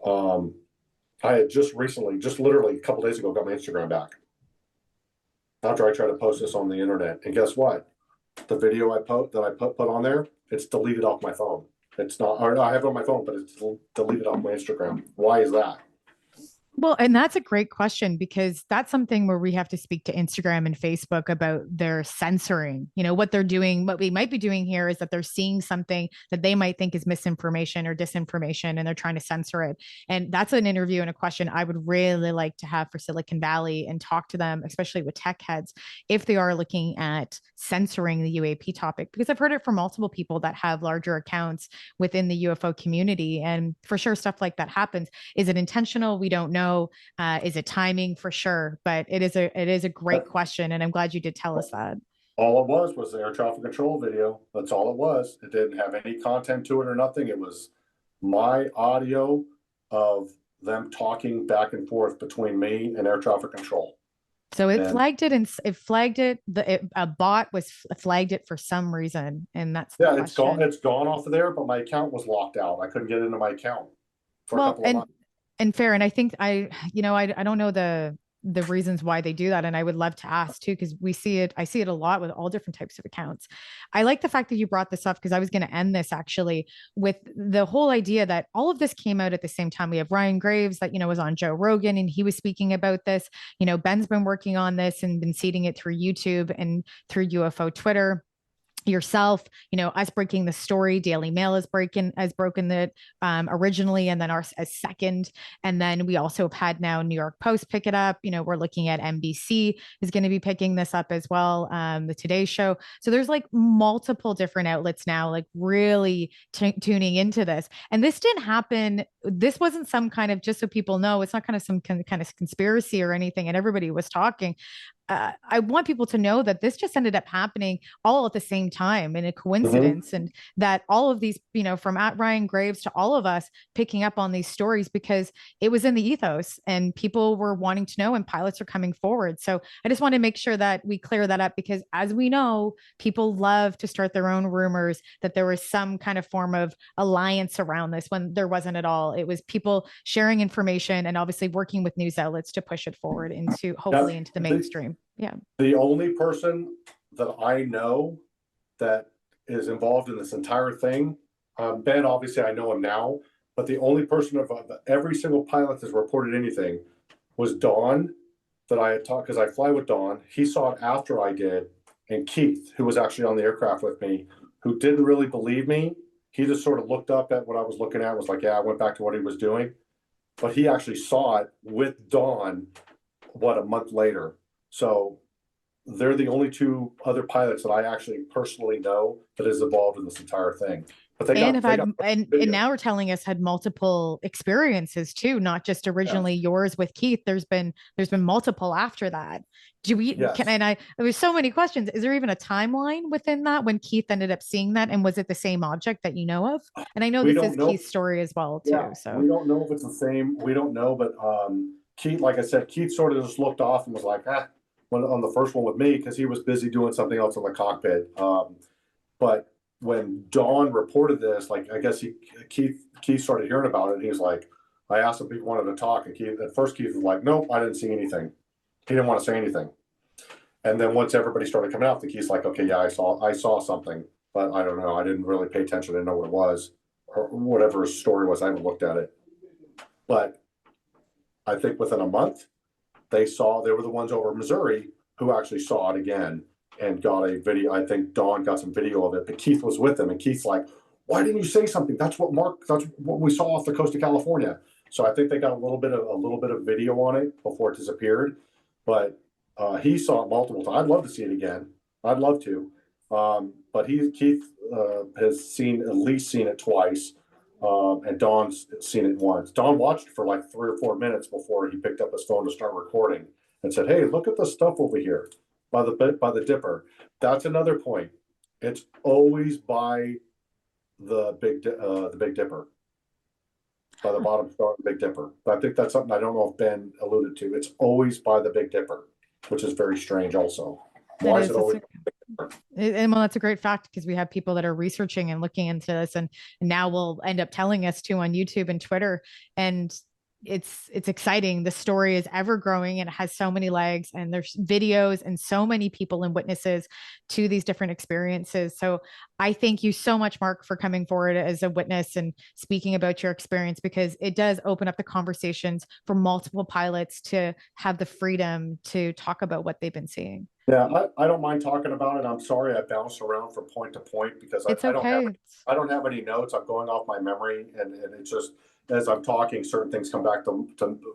I had just literally a couple days ago, got my Instagram back. After I tried to post this on the internet, and guess what? The video I put on there, it's deleted off my phone. It's not, or I have it on my phone, but it's deleted off my Instagram. Why is that? Well, and that's a great question, because that's something where we have to speak to Instagram and Facebook about their censoring. What they're doing, what we might be doing here is that they're seeing something that they might think is misinformation or disinformation, and they're trying to censor it. And that's an interview and a question I would really like to have for Silicon Valley, and talk to them, especially with tech heads, if they are looking at censoring the UAP topic, because I've heard it from multiple people that have larger accounts within the UFO community. And for sure, stuff like that happens. Is it intentional? We don't know. Is it timing? For sure, but it is a great question, and I'm glad you did tell us that. All it was the air traffic control video. That's all it was. It didn't have any content to it or nothing. It was my audio of them talking back and forth between me and air traffic control. So flagged it, and it flagged it. A bot flagged it for some reason, and that's the question. It's gone. It's gone off of there, but my account was locked out. I couldn't get into my account for a couple of months. And fair. And I think I don't know the reasons why they do that. And I would love to ask too, because I see it a lot with all different types of accounts. I like the fact that you brought this up, because I was going to end this actually with the whole idea that all of this came out at the same time. We have Ryan Graves that, was on Joe Rogan, and he was speaking about this. Ben's been working on this and been seeding it through YouTube and through UFO Twitter. Yourself, us breaking the story. Daily Mail has broken that originally, and then ours as second. And then we also have had now New York Post pick it up. We're looking at NBC is going to be picking this up as well. The Today Show. So there's like multiple different outlets now, like really tuning into this. And this didn't happen. This wasn't some kind of, just so people know, it's not kind of some kind of conspiracy or anything. And everybody was talking. I want people to know that this just ended up happening all at the same time in a coincidence. Mm-hmm. And that all of these, from at Ryan Graves to all of us picking up on these stories, because it was in the ethos and people were wanting to know, and pilots are coming forward. So I just want to make sure that we clear that up, because as we know, people love to start their own rumors that there was some kind of form of alliance around this, when there wasn't at all. It was people sharing information and obviously working with news outlets to push it forward into, hopefully, into the mainstream. Yeah. The only person that I know that is involved in this entire thing, Ben, obviously I know him now, but the only person of every single pilot that's reported anything was Don, that I had talked, because I fly with Don. He saw it after I did. And Keith, who was actually on the aircraft with me, who didn't really believe me. He just sort of looked up at what I was looking at, was like, yeah, I went back to what he was doing. But he actually saw it with Don, a month later. So they're the only two other pilots that I actually personally know that is involved in this entire thing. But and now we're telling us had multiple experiences too, not just originally yours with Keith. There's been multiple after that. There's so many questions. Is there even a timeline within that when Keith ended up seeing that? And was it the same object that you know of? And I know this is Keith's story as well too. Yeah, so we don't know if it's the same. We don't know, but Keith, like I said, Keith sort of just looked off and was like, on the first one with me, because he was busy doing something else in the cockpit. But when Dawn reported this, like, I guess Keith started hearing about it, and he was like, I asked him if he wanted to talk, and at first Keith was like, nope, I didn't see anything. He didn't want to say anything. And then once everybody started coming out, the Keith's like, okay, yeah, I saw something, but I don't know. I didn't really pay attention. I didn't know what it was, or whatever his story was. I haven't looked at it. But I think within a month, they were the ones over in Missouri who actually saw it again and got a video. I think Dawn got some video of it, but Keith was with them, and Keith's like, why didn't you say something? That's what we saw off the coast of California. So I think they got a little bit of video on it before it disappeared, but he saw it multiple times. I'd love to see it again. I'd love to. But Keith has at least seen it twice. And Dawn's seen it once. Dawn watched it for like 3 or 4 minutes before he picked up his phone to start recording and said, hey, look at the stuff over here by the Dipper. That's another point. It's always by the Big Dipper, by the bottom star of the Big Dipper. But I think that's something I don't know if Ben alluded to. It's always by the Big Dipper, which is very strange also. Why is it always? And well, that's a great fact, because we have people that are researching and looking into this, and now will end up telling us too on YouTube and Twitter. And it's exciting. The story is ever growing, and it has so many legs, and there's videos and so many people and witnesses to these different experiences. So I thank you so much, Mark, for coming forward as a witness and speaking about your experience, because it does open up the conversations for multiple pilots to have the freedom to talk about what they've been seeing. Yeah, I don't mind talking about it. I'm sorry I bounce around from point to point because I don't have any notes. I'm going off my memory, and it's just, as I'm talking, certain things come back to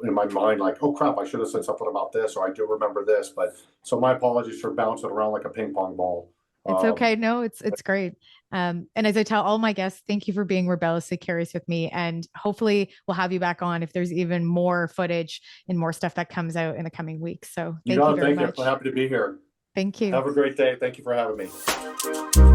in my mind, like, oh crap, I should have said something about this, or I do remember this. But so my apologies for bouncing around like a ping pong ball. It's okay. No, it's great. And as I tell all my guests, thank you for being rebelliously curious with me. And hopefully we'll have you back on if there's even more footage and more stuff that comes out in the coming weeks. So thank you very much. I'm happy to be here. Thank you. Have a great day. Thank you for having me.